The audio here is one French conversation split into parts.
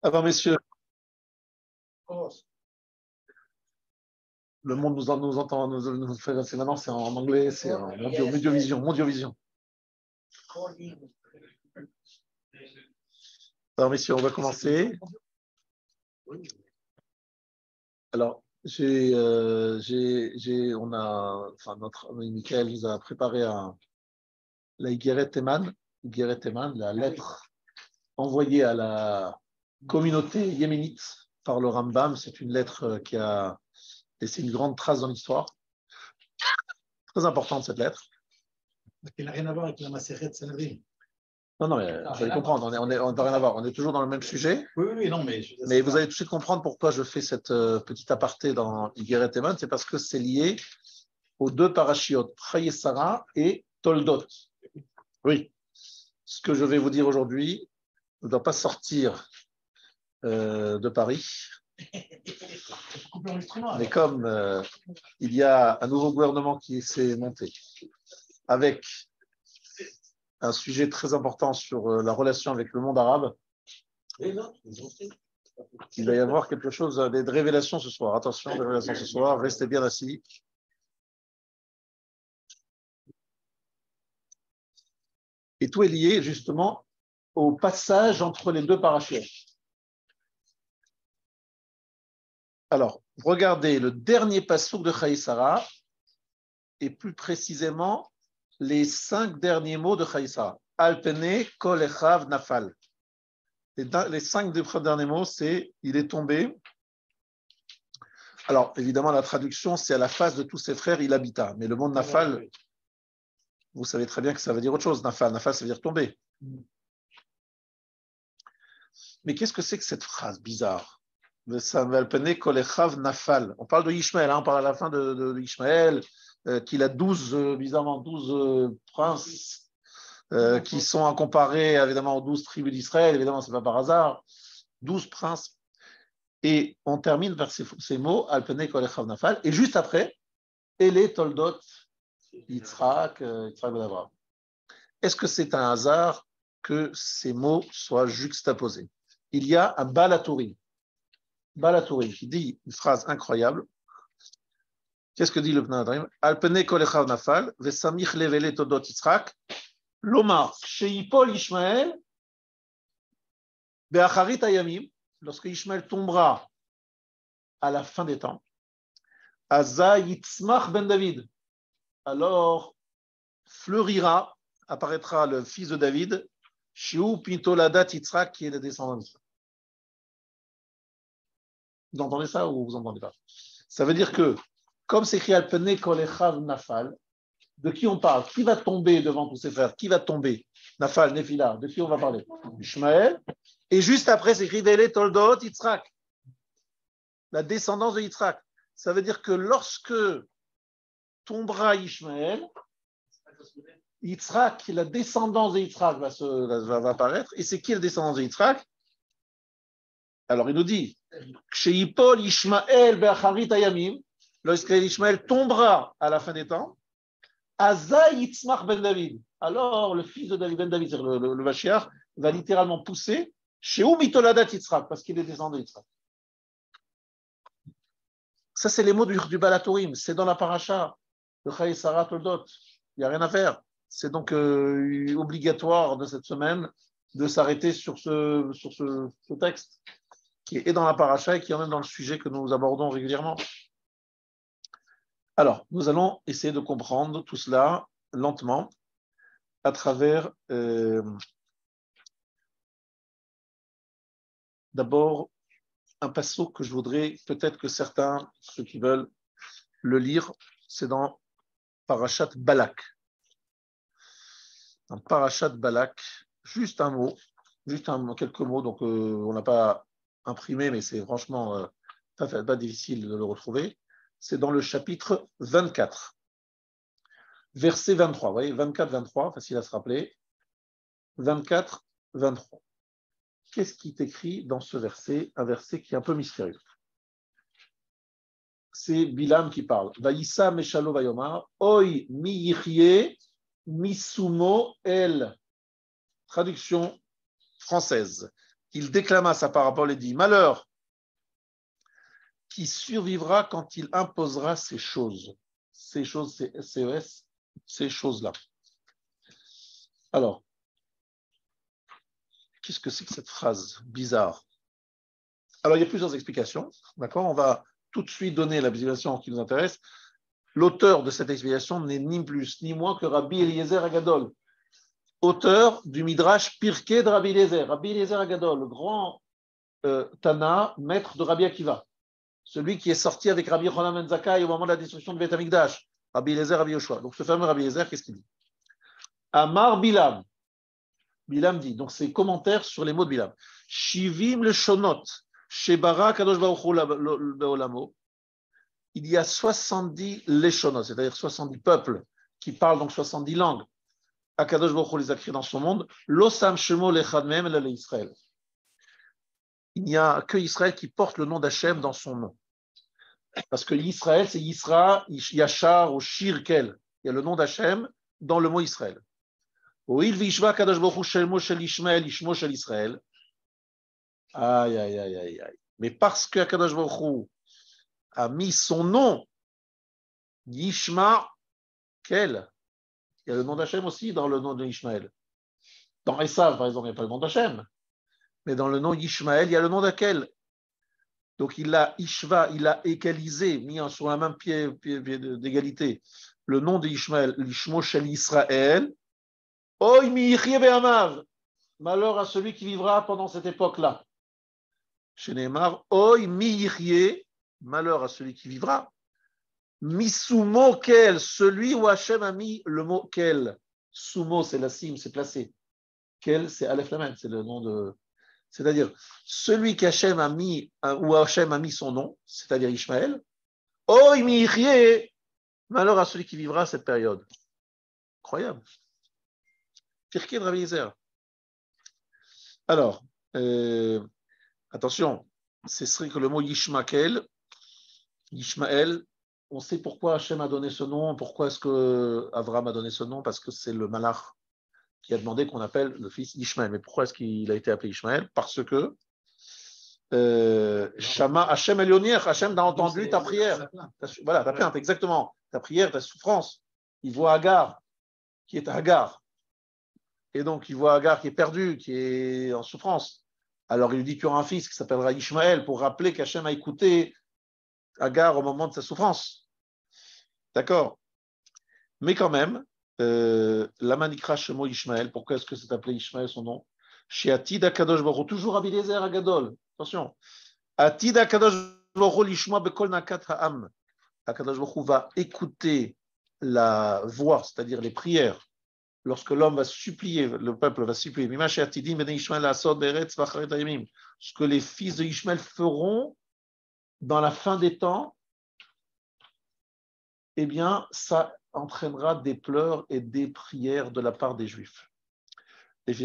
Alors, messieurs, le monde nous entend, nous fait, c'est maintenant, c'est en anglais, c'est en Mondiovision. Alors, messieurs, on va commencer. Alors, notre ami Michael nous a préparé la Igeret Eman, la lettre envoyée à la communauté yéménite par le Rambam. C'est une lettre qui a laissé une grande trace dans l'histoire. Très importante, cette lettre. Elle n'a rien à voir avec la Maseret Sanhedrin. Non, vous allez comprendre, on n'a rien à voir. On est toujours dans le même sujet. Oui, non, mais vous allez tout de suite comprendre pourquoi je fais cette petite aparté dans Igeret Eman. C'est parce que c'est lié aux deux parashiot, Chayei Sarah et Toldot. Oui. Ce que je vais vous dire aujourd'hui ne doit pas sortir de Paris. Mais comme il y a un nouveau gouvernement qui s'est monté avec un sujet très important sur la relation avec le monde arabe, il va y avoir quelque chose, des révélations ce soir. Attention, des révélations ce soir, restez bien assis. Et tout est lié justement au passage entre les deux parachutes. Alors, regardez le dernier passouk de Chayei Sarah et plus précisément les 5 derniers mots de Chayei Sarah. Alpene kol echav nafal. Les 5 derniers mots, c'est il est tombé. Alors, évidemment, la traduction, c'est à la face de tous ses frères, il habita. Mais le mot nafal, vous savez très bien que ça veut dire autre chose. Nafal, ça veut dire tomber. Mais qu'est-ce que c'est que cette phrase bizarre? On parle de Ishmaël, on parle à la fin de Ishmaël, qu'il a 12 princes qui sont à comparer évidemment aux 12 tribus d'Israël. Évidemment, ce n'est pas par hasard. 12 princes. Et on termine par ces mots, Alpene Kol Echav Nafal, et juste après, Ele Toldot Yitzhak Ben Avraham. Est-ce que c'est un hasard que ces mots soient juxtaposés? Il y a un Balatourim qui dit une phrase incroyable. Qu'est-ce que dit le Pnei Alpene Kol Echav Nafal, Vesamich Levele Toldot Yitzhak, Lomar Sheipol Ishmael, Be'acharit Hayamim, lorsque Ishmael tombera à la fin des temps, Aza Yitzmach ben David, alors fleurira, apparaîtra le fils de David, Shiu Pintoladat Yitzhak, qui est le descendant d'Israël. Vous entendez ça ou vous entendez pas? Ça veut dire que, comme c'est écrit Alpene Kol Echav Nafal, de qui on parle? Qui va tomber devant tous ses frères? Qui va tomber? Nafal, Nephila, de qui on va parler? Ishmaël. Et juste après, c'est écrit Vele Toldot Yitzhak, la descendance de Yitzhak. Ça veut dire que lorsque tombera Ishmaël, Yitzhak, la descendance de Yitzhak va apparaître. Et c'est qui la descendance de Yitzhak? Alors il nous dit, Sheipol Ishmael be'acharit hayamim, lorsque Ishmaël tombera à la fin des temps, Aza Yitzmach ben David. Alors le fils de David, ben David, c'est-à-dire le Mashiach, va littéralement pousser chez Mitoladat Yitzhak, parce qu'il est descendant de Yitzhak. Ça, c'est les mots du Balatourim. C'est dans la paracha de Chayei Sarah Toldot. Il n'y a rien à faire. C'est donc obligatoire de cette semaine de s'arrêter sur ce texte qui est dans la paracha et qui est même dans le sujet que nous abordons régulièrement. Alors, nous allons essayer de comprendre tout cela lentement à travers d'abord un passouk que je voudrais peut-être que certains, ceux qui veulent le lire, c'est dans Parashat Balak. Dans Parashat Balak, juste quelques mots, donc on n'a pas imprimé, mais c'est franchement pas difficile de le retrouver. C'est dans le chapitre 24, verset 23. Vous voyez, 24-23, facile à se rappeler. 24-23. Qu'est-ce qui est écrit dans ce verset? Un verset qui est un peu mystérieux. C'est Bilam qui parle. Vaïssa Meshalo Vayomar, Oy mi yichye misumo el. Traduction française. il déclama sa parabole et dit, malheur qui survivra quand il imposera ces choses. Ces choses, c'est SES, ces choses-là. Alors, qu'est-ce que c'est que cette phrase bizarre? Alors, il y a plusieurs explications. D'accord? On va tout de suite donner l'explication qui nous intéresse. L'auteur de cette explication n'est ni plus ni moins que Rabbi Eliezer Agadol, auteur du Midrash Pirkei de Rabbi Eliezer. Rabbi Eliezer Agadol, le grand Tana, maître de Rabbi Akiva, celui qui est sorti avec Rabbi Yochanan ben Zakkai au moment de la destruction de Beth Amikdash, Rabbi Eliezer, Rabbi Yoshua. Donc ce fameux Rabbi Eliezer, qu'est-ce qu'il dit? Amar Bilam. Bilam dit, donc c'est commentaires sur les mots de Bilam. Shivim le shonot, shebara kadosh baruch hu beolamo. Il y a 70 leshonot, c'est-à-dire 70 peuples qui parlent donc 70 langues. Akadosh baruch hu les a créés dans son monde. Losam shemo lechad mehem ela Israël. Il n'y a que Israël qui porte le nom d'Hachem dans son nom. Parce que Israël, c'est Yisra, Yachar ou Shirkel. Il y a le nom d'Hachem dans le mot Israël. Oil vishva kadosh baruch hu shel mo shel Ishmael, ishmo shel Israël. Aïe, aïe, aïe, aïe, aïe. Mais parce que Kadosh baruch hu a mis son nom, Yishma, quel? Il y a le nom d'Hachem aussi dans le nom de Ishmaël. Dans Esav, par exemple, il n'y a pas le nom d'Hachem. Mais dans le nom Ishmaël, il y a le nom d'Aquel. Donc il a Ishva, il a égalisé, mis sur un même pied d'égalité, le nom d'Ishmaël, l'Ishmo shel Israël. Oy mi yichye be'amav. Malheur à celui qui vivra pendant cette époque-là. Chez Neymar, Oy mi yichye, malheur à celui qui vivra. Misumo kel, celui où Hachem a mis le mot kel. Sumo, c'est la cime, c'est placé. Kel, c'est Aleph Lamed, c'est le nom de. C'est-à-dire, celui qu'Hachem a mis, où Hachem a mis son nom, c'est-à-dire Ishmaël. Oy mi yichye, malheur à celui qui vivra cette période. Incroyable. Pirkei de Rabbi Eliezer. Alors, attention, c'est vrai que le mot Yishmael, on sait pourquoi Hachem a donné ce nom, pourquoi est-ce que Abraham a donné ce nom, parce que c'est le Malach qui a demandé qu'on appelle le fils Ishmael. Mais pourquoi est-ce qu'il a été appelé Ishmael? Parce que Shama Hachem Elionier, Hachem a entendu ta prière. Voilà, ta plainte, exactement. Ta prière, ta souffrance. Il voit Agar, qui est Hagar. Et donc, il voit Agar qui est perdu, qui est en souffrance. Alors, il lui dit, tu auras un fils qui s'appellera Ishmaël pour rappeler qu'Hachem a écouté Agar au moment de sa souffrance. D'accord? Mais quand même, la manikra shemo Ishmaël, pourquoi est-ce que c'est appelé Ishmaël son nom? Chez Atid Akadosh Baruch Hu, toujours Rabbi Eliezer Agadol. Attention. Atid Akadosh Baruch Hu lishma bekol nakat ha'am. Akadosh Baruch Hu va écouter la voix, c'est-à-dire les prières, lorsque l'homme va supplier, le peuple va supplier. Ce que les fils de Ishmaël feront dans la fin des temps, eh bien, ça entraînera des pleurs et des prières de la part des Juifs. Hachem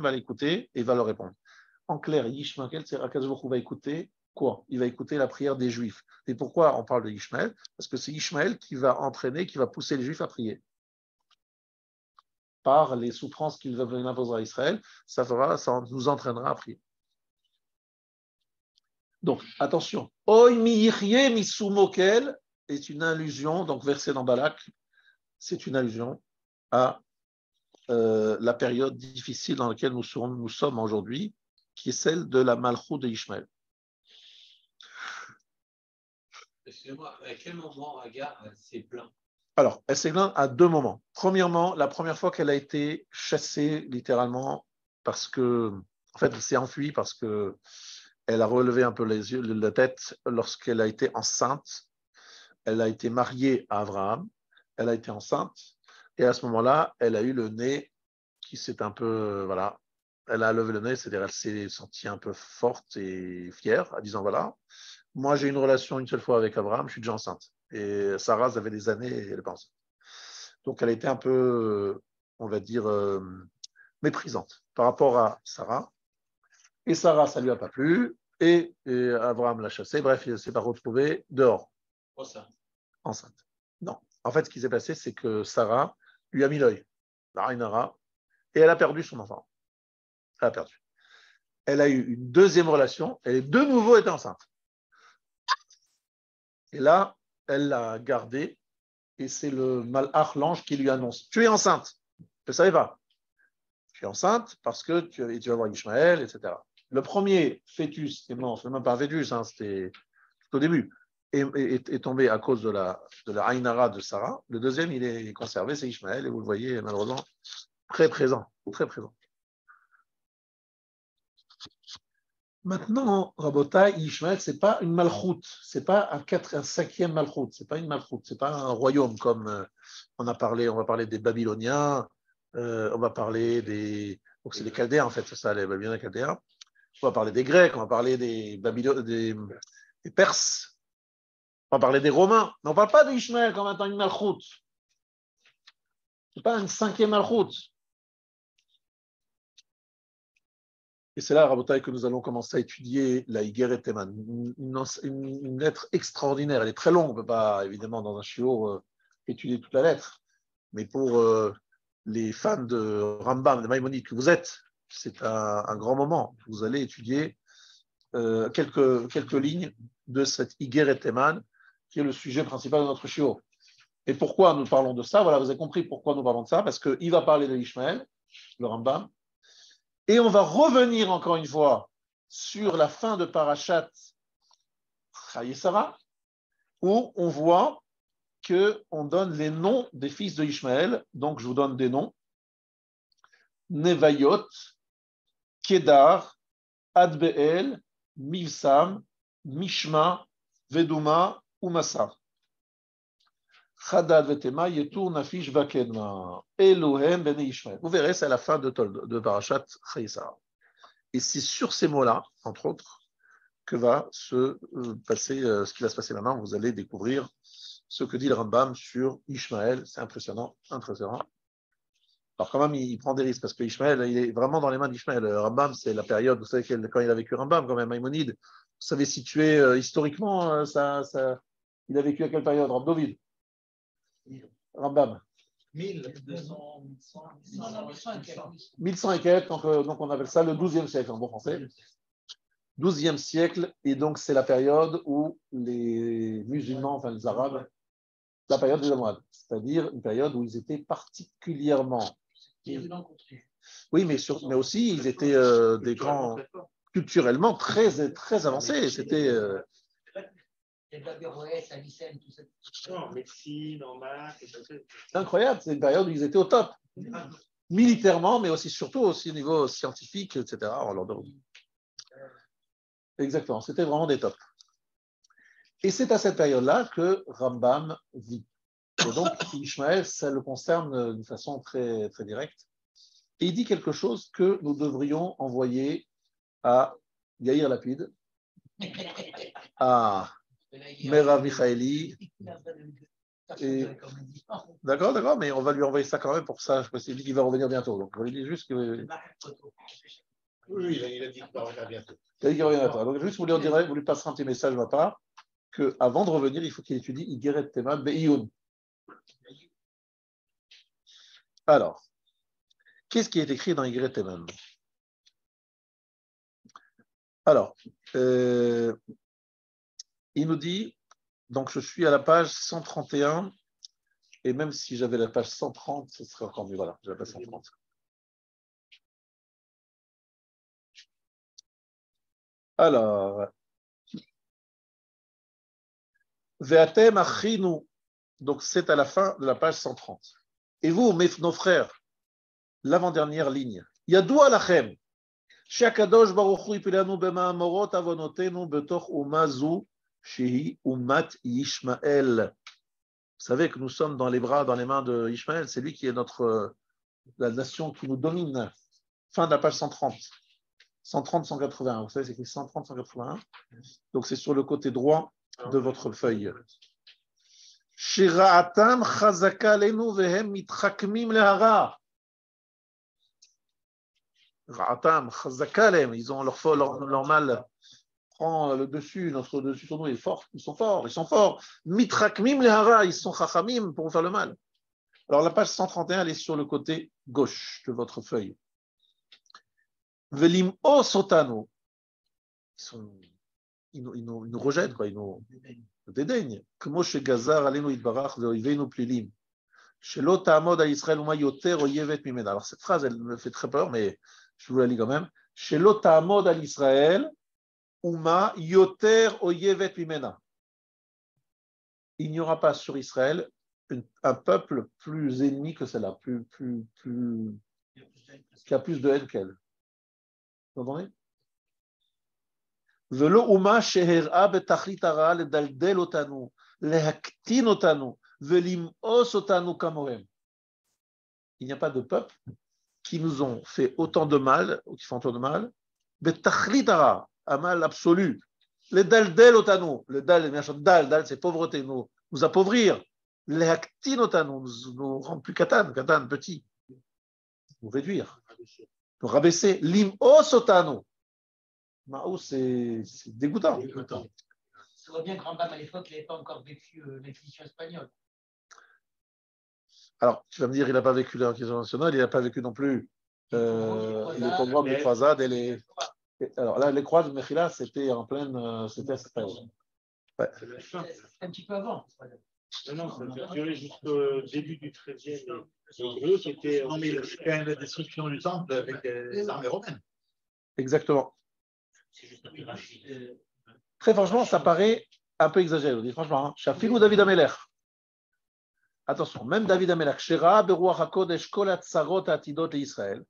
va l'écouter et va leur répondre. En clair, Yishmael, c'est Akadosh Baruch Hu va écouter quoi? Il va écouter la prière des Juifs. Et pourquoi on parle de Ishmael? Parce que c'est Ishmael qui va entraîner, qui va pousser les Juifs à prier. Par les souffrances qu'il imposera à Israël, ça nous entraînera à prier. Donc, attention. Oy mi yichye mi sumokel est une allusion, donc verset dans Balak, c'est une allusion à la période difficile dans laquelle nous sommes aujourd'hui, qui est celle de la Malchut de Ishmael. Excusez-moi, à quel moment Agar s'est plaint? Alors, elle s'est plainte à deux moments. Premièrement, la première fois qu'elle a été chassée, littéralement, parce que, en fait, elle s'est enfuie parce que elle a relevé un peu les yeux, la tête lorsqu'elle a été enceinte. Elle a été mariée à Abraham. Elle a été enceinte. Et à ce moment-là, elle a eu le nez qui s'est un peu, voilà, elle a levé le nez, c'est-à-dire elle s'est sentie un peu forte et fière, en disant, voilà, moi j'ai une relation une seule fois avec Abraham, je suis déjà enceinte. Et Sarah, ça fait des années et elle est pas enceinte. Donc elle a été un peu, on va dire, méprisante par rapport à Sarah. Et Sarah, ça ne lui a pas plu. Et Abraham l'a chassée. Bref, il ne s'est pas retrouvé dehors. Enceinte. Non. En fait, ce qui s'est passé, c'est que Sarah lui a mis l'œil. La Rainara. et elle a perdu son enfant. Elle a perdu. Elle a eu une deuxième relation, elle est de nouveau été enceinte. Et là, elle l'a gardé, et c'est le malach, l'ange, qui lui annonce: tu es enceinte. Je ne savais pas. Tu es enceinte parce que tu vas voir Ishmaël, etc. Le premier fœtus, et non, ce n'est même pas un fœtus, hein, c'était au début, est tombé à cause de la Ainara de Sarah. Le deuxième, il est conservé, c'est Ishmaël, et vous le voyez malheureusement très présent, très présent. Maintenant, Rabotai, Ishmaël, ce n'est pas une malchoute, ce n'est pas un cinquième malchoute, ce n'est pas une malchoute, ce n'est pas un royaume comme on va parler des Babyloniens, on va parler des. Donc c'est les Chaldéens en fait, c'est ça, les Babyloniens Chaldéens. On va parler des Grecs, on va parler des Perses, on va parler des Romains, mais on ne parle pas d'Ishmaël comme étant une malchoute. Ce n'est pas une cinquième malchoute. Et c'est là, Rabotai, que nous allons commencer à étudier la Igeret Teman, une lettre extraordinaire. Elle est très longue, on ne peut pas, évidemment, dans un shiur, étudier toute la lettre. Mais pour les fans de Rambam, de Maïmonide que vous êtes, c'est un grand moment. Vous allez étudier quelques lignes de cette Igeret Teman, qui est le sujet principal de notre shiur. Et pourquoi nous parlons de ça? Voilà, vous avez compris pourquoi nous parlons de ça, parce qu'il va parler de Ishmaël, le Rambam. Et on va revenir encore une fois sur la fin de Parashat Chayesara, où on voit qu'on donne les noms des fils de Ishmaël. Donc, je vous donne des noms: Nevayot, Kedar, Adbeel, Mivsam, Mishma, Veduma, Umasa. Chadad Vetema, Yetur, Nafish, Vakedma, Elohem, Bene Ishmael. Vous verrez, c'est à la fin de Parashat Chayesara. Et c'est sur ces mots-là, entre autres, que va se passer ce qui va se passer maintenant. Vous allez découvrir ce que dit le Rambam sur Ishmaël. C'est impressionnant, impressionnant. Alors quand même, il prend des risques, parce que Ishmaël, il est vraiment dans les mains d'Ishmaël. Rambam, c'est la période, vous savez, quand il a vécu Rambam, quand même, Maïmonide, vous savez situer historiquement, il a vécu à quelle période, Rabdovid? Rambam. 1100 et quelques, donc on appelle ça le 12e siècle en bon français. 12e siècle, et donc c'est la période où les musulmans, enfin les Arabes, la période des Almohades, c'est-à-dire une période où ils étaient particulièrement. Oui, mais aussi ils étaient des grands, culturellement très, très avancés. C'était. C'est incroyable, c'est une période où ils étaient au top, militairement, mais aussi surtout aussi au niveau scientifique, etc. Exactement, c'était vraiment des tops. Et c'est à cette période-là que Rambam vit. Et donc, Ishmaël, ça le concerne d'une façon très, très directe. Et il dit quelque chose que nous devrions envoyer à Yair Lapid, à Merav Michaeli. D'accord, mais on va lui envoyer ça quand même pour ça. Je pense qu'il va revenir bientôt. Donc, on lui dit juste que. Oui, il a dit qu'il va revenir bientôt. Il a dit qu'il reviendra bientôt. Donc, juste, vous lui passerez un petit message de ma part qu'avant de revenir, il faut qu'il étudie Igeret Teman Be'iyun. Alors, qu'est-ce qui est écrit dans Igeret Teman? Alors, il nous dit, donc je suis à la page 131, et même si j'avais la page 130, ce serait encore mieux. Voilà, j'ai la page 130. Alors, Ve'atem achinu, donc c'est à la fin de la page 130. Et vous, nos frères, l'avant-dernière ligne. Yadoua lachem, she'akadosh baruch hu yipilanu b'ma'amorot avonotenu betoch umazu shehi umat Yishmael. Vous savez que nous sommes dans les mains de Ishmaël. C'est lui qui est la nation qui nous domine. Fin de la page 130. 130, 181. Vous savez, c'est écrit 130, 181. Donc, c'est sur le côté droit de votre feuille. Shira'atam chazaka lenu vehem mitchakmim lehara. Ra'atam chazaka lem. Ils ont leur mal prend le dessus, notre dessus sur nous est fort. Ils sont forts. Mitrakmim lehara. Ils sont chachamim pour faire le mal. Alors, la page 131, elle est sur le côté gauche de votre feuille. Velim osotano. Ils nous rejettent, quoi, ils nous dédaignent. Comme chez Gazar, alenu itbarach, ve'oivenu plilim. Shelo ta'amod à Israël uma yoter oyevet mimena. Alors cette phrase, elle me fait très peur, mais je vous la lis quand même. Shelo ta'amod à Israël uma yoter oyevet mimena. Il n'y aura pas sur Israël un peuple plus ennemi que celle-là, qui a plus de haine qu'elle. Vous entendez? ולא אומה שהראה בתכלית הרעה לדלדל אותנו, להקטין אותנו ולמאוס אותנו כמוהם. Il n'y a pas de peuple qui nous ont fait autant de mal, ou qui font autant de mal, בתכלית הרעה, un mal absolu, לדלדל אותנו, le dal, c'est pauvreté, nous appauvrir, להקטין אותנו, nous rendre plus katan, petit, nous réduire, nous rabaisser, למאוס אותנו. Maou, c'est dégoûtant. Ça voit bien que Rambam à l'époque, il n'avait pas encore vécu l'Inquisition espagnole. Alors, tu vas me dire, il n'a pas vécu l'Inquisition nationale, il n'a pas vécu non plus les pogroms, les croisades et les. Alors là, les croisades de Mechila, c'était en pleine. C'était à cette période. Ouais. C'est un petit peu avant. Non, ça a duré jusqu'au début du XIIIe. Non, mais c'est quand même la destruction du temple avec les armées romaines. Exactement. Très franchement, ça paraît un peu exagéré. On dit franchement, Shafilou David Amelech. Attention, même David Amelech, Shera Beruach HaKodesh Kol Hatzarot Atidot Israël,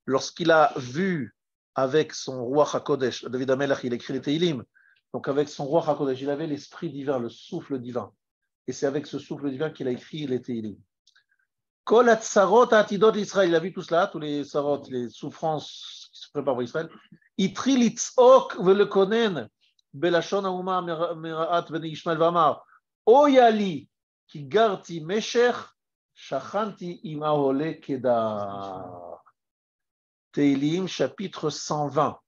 lorsqu'il a vu avec son Ruach HaKodesh, David Amelech, il écrit les Teilim, donc avec son Ruach HaKodesh, il avait l'esprit divin, le souffle divin. Et c'est avec ce souffle divin qu'il a écrit les Teilim. Kol Hatzarot Atidot Israël, il a vu tout cela, tous les sarot, les souffrances qui se préparent pour Israël. Itri litzok velekonen belashon hauma meraat bnei Ishmael v'amar oyali ki garti meshech shachanti im ahole kedar. Teilim chapitre 120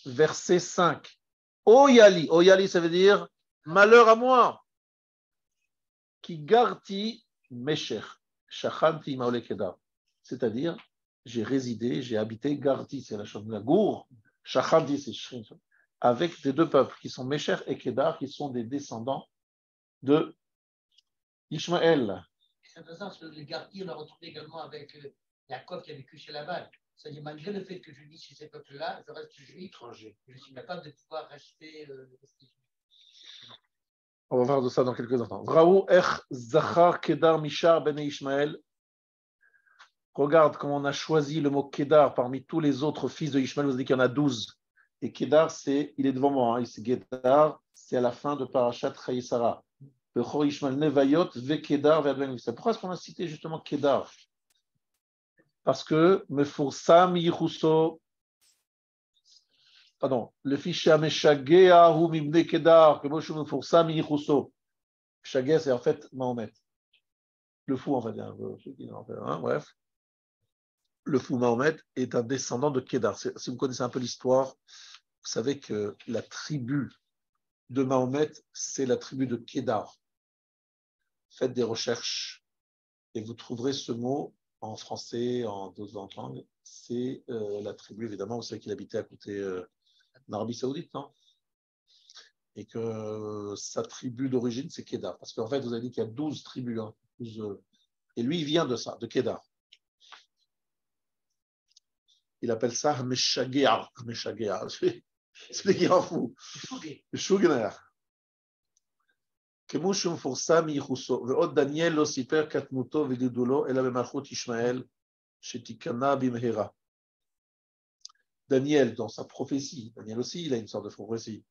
verset 5. Oyali, oyali ça veut dire malheur à moi. Ki garti meshech shachanti im ahole kedar. C'est-à-dire j'ai résidé, j'ai habité, Garti, c'est la chose de la gour, Shachandi, c'est Shrin, avec des deux peuples qui sont Mesher et Kedar, qui sont des descendants de Ishmaël. C'est intéressant parce que les Garti, on a retrouvé également avec Yaakov qui a vécu chez Laval. C'est-à-dire, malgré le fait que je vis chez ces peuples-là, je reste juif, étranger. Je suis capable de pouvoir rester On va voir de ça dans quelques instants. Vraou ech zachar Kedar mishar bnei Ishmaël. Regarde comment on a choisi le mot Kedar parmi tous les autres fils de Ishmaël. Vous avez dit qu'il y en a 12. Et Kedar, il est devant moi. Hein. Kedar, c'est à la fin de Parashat Chayesara. Bechor Ishmael Nevayot ve Kedar ve'adven. Pourquoi est-ce qu'on a cité justement Kedar? Parce que Mefursam Yichuso, pardon, le fils Shameshagea hu mibne Kedar, que Moshe Mefursam Yichuso. Shagea, c'est en fait Mahomet. Le fou, en fait. Hein, bref. Le fou Mahomet est un descendant de Kedar. Si vous connaissez un peu l'histoire, vous savez que la tribu de Mahomet, c'est la tribu de Kedar. Faites des recherches et vous trouverez ce mot en français, en d'autres langues. C'est la tribu, évidemment, vous savez qu'il habitait à côté d'Arabie Saoudite, non? Et que sa tribu d'origine, c'est Kedar. Parce qu'en fait, vous avez dit qu'il y a 12 tribus. Hein, 12, et lui, il vient de ça, de Kedar. Il appelle ça Meshagea. Meshagea. C'est qui rend fou. Shugner. כמו שמפורסם מייחוסו, ועוד דניאל לא סיפר קטנותו וגידולו, אלא במלכות ישמעאל, שתיכנע במהרה. Daniel, dans sa prophétie, Daniel aussi, il a une sorte de prophétie.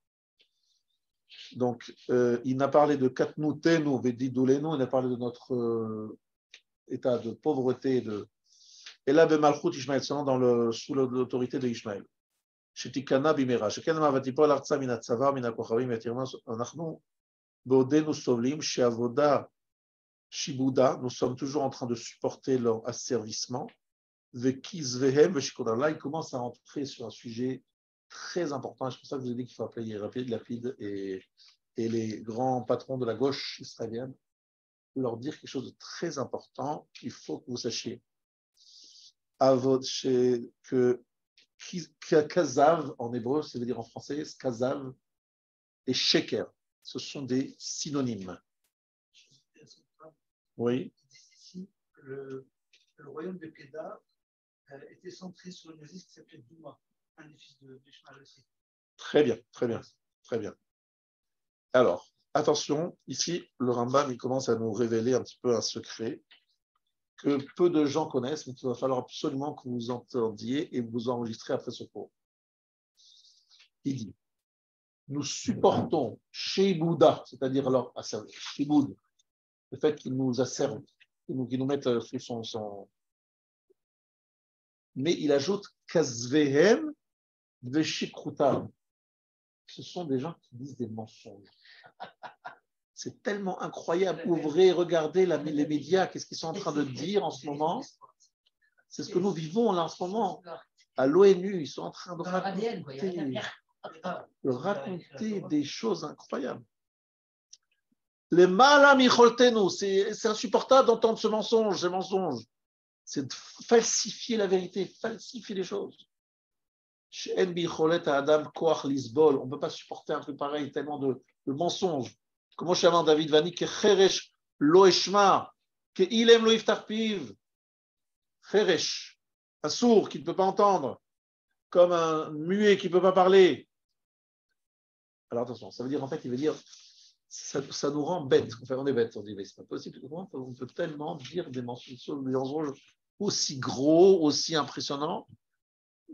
Donc, il n'a parlé de Katnoutenu, Vedidulenu, il a parlé de notre état de pauvreté, et là, Bemalchut Ishmael, sous l'autorité de Ishmael. Shetikana bimera, shekenama vatipol artsa min hatzavar, min hakochavim, yatirma, anachnu, beodenu sovlim, sheavoda, shibuda, nous sommes toujours en train de supporter leur asservissement. Vekizvehem, veshikoda. Là, il commence à entrer sur un sujet très important, et c'est pour ça que je vous ai dit qu'il faut appeler Lapid et les grands patrons de la gauche israélienne, leur dire quelque chose de très important qu'il faut que vous sachiez. Kazav en hébreu, ça veut dire en français, Kazav et Sheker. Ce sont des synonymes. Oui. Ici, le royaume de Kedar était centré sur une église qui s'appelait Douma, un des fils de Ishmaël aussi. Très bien, très bien, très bien. Alors, attention, ici, le Rambam, il commence à nous révéler un petit peu un secret que peu de gens connaissent, mais qu'il va falloir absolument que vous entendiez et vous enregistrez après ce cours. Il dit, nous supportons chez Bouddha, c'est-à-dire alors, chez Bouddha, le fait qu'il nous asserve, qu'il nous mette sous son... Mais il ajoute Kazvehem Veshikrutam. Ce sont des gens qui disent des mensonges. C'est tellement incroyable. Ouvrez, regardez les médias, qu'est-ce qu'ils sont en train de dire en ce moment. C'est ce que nous vivons là en ce moment. À l'ONU, ils sont en train de raconter des choses incroyables. Les malamicholtenu, c'est insupportable d'entendre ce mensonge, ces mensonges. C'est de falsifier la vérité, falsifier les choses. On ne peut pas supporter un truc pareil, tellement de mensonges. Comment chez David Vani, que Cheresh lo eshma, que ilem lo iftar piv. Cheresh, un sourd qui ne peut pas entendre, comme un muet qui ne peut pas parler. Alors attention, ça veut dire, en fait, il veut dire, ça nous rend bêtes. Enfin, on est bêtes, on dit, mais c'est pas possible. Comment on peut tellement dire des mensonges aussi gros, aussi impressionnants,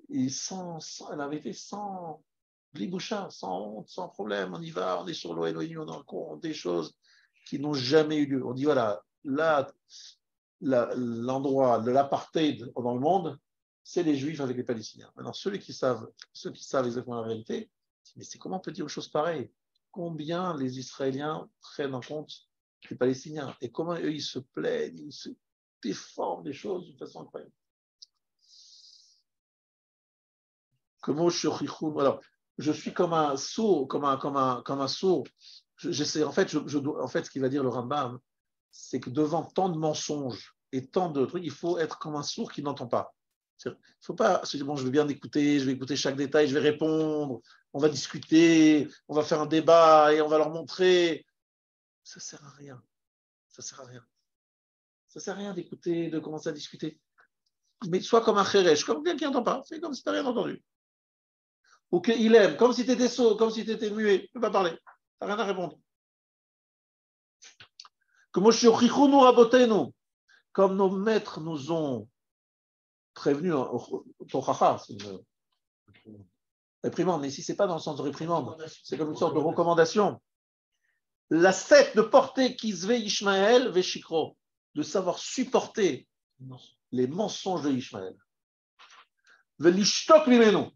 et sans la vérité, sans bliboucha, sans honte, sans problème, on y va, on est sur l'ONU, on en compte des choses qui n'ont jamais eu lieu. On dit voilà, là, l'endroit de l'apartheid dans le monde, c'est les Juifs avec les Palestiniens. Maintenant, ceux qui savent exactement la réalité, mais c'est comment on peut dire une chose pareille? Combien les Israéliens prennent en compte les Palestiniens et comment eux ils se plaignent, ils se déforment les choses d'une façon incroyable. Alors, je suis comme un sourd, comme un sourd. J'essaie, en fait, ce qu'il va dire le Rambam, c'est que devant tant de mensonges et tant de trucs, il faut être comme un sourd qui n'entend pas. Il ne faut pas se dire, bon, je vais bien écouter, je vais écouter chaque détail, je vais répondre, on va discuter, on va faire un débat et on va leur montrer. Ça ne sert à rien. Ça ne sert à rien. Ça ne sert à rien d'écouter, de commencer à discuter. Mais sois comme un cheresh, comme quelqu'un qui n'entend pas. C'est comme si tu n'as rien entendu. Ou qu'il aime, comme si tu étais sourd, comme si tu étais muet, tu ne peux pas parler, tu n'as rien à répondre. Comme nos maîtres nous ont prévenus, c'est une réprimande, mais ici, ce n'est pas dans le sens de réprimande, c'est comme une sorte de recommandation. La 7 de porter Kizve Ishmael Veshikro, de savoir supporter les mensonges de Ishmael. Velishtok Mimenu.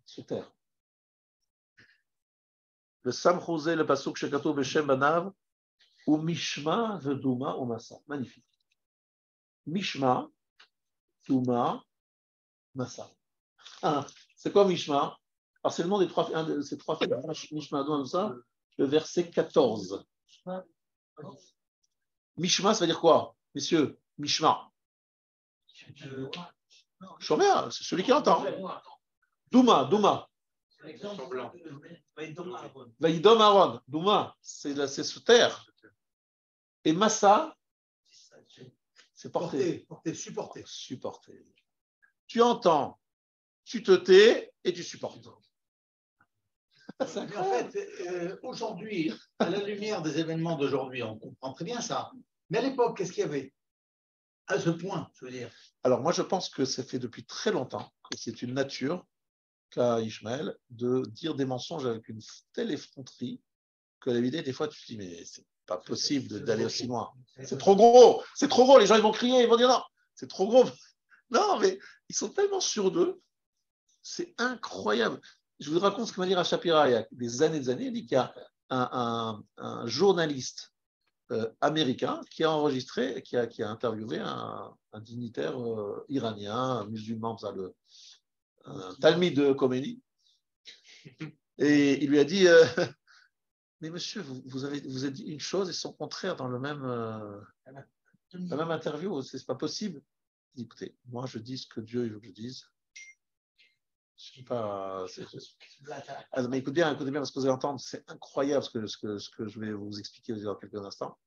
Se taire. Le Sam Chosé, le Pasuk Shekato Beshem Banav, ou Mishma, Veduma, ou Massa. Magnifique. Mishma, Douma, Massa. C'est quoi Mishma? Alors, c'est le nom des ces trois fois. Mishma, Douma, Massa, le verset 14. Mishma, ça veut dire quoi, messieurs? Mishma. Shomer, c'est celui qui entend. Douma. Vaïdom Aaron. Douma, c'est se taire. Et Massa, c'est porter, supporter. Tu entends, tu te tais et tu supportes. En fait, aujourd'hui, à la lumière des événements d'aujourd'hui, on comprend très bien ça. Mais à l'époque, qu'est-ce qu'il y avait? À ce point, je veux dire. Alors moi, je pense que ça fait depuis très longtemps que c'est une nature qu'a Ishmaël de dire des mensonges avec une telle effronterie que la vérité, des fois, tu te dis, mais c'est pas possible d'aller aussi loin. C'est trop gros, les gens ils vont crier, ils vont dire non, c'est trop gros. Non, mais ils sont tellement sûrs d'eux, c'est incroyable. Je vous raconte ce que m'a dit Rachapira il y a des années, il dit qu'il y a un journaliste américain qui a enregistré, qui a interviewé un dignitaire iranien, un musulman, un Talmid de Khomeini, et il lui a dit mais monsieur, vous avez dit une chose et son contraire dans la même interview, c'est pas possible. Écoutez, moi je dis ce que Dieu veut que je dise. Je ne sais pas. Mais écoutez bien parce que vous allez entendre, c'est incroyable ce que je vais vous expliquer dans quelques instants.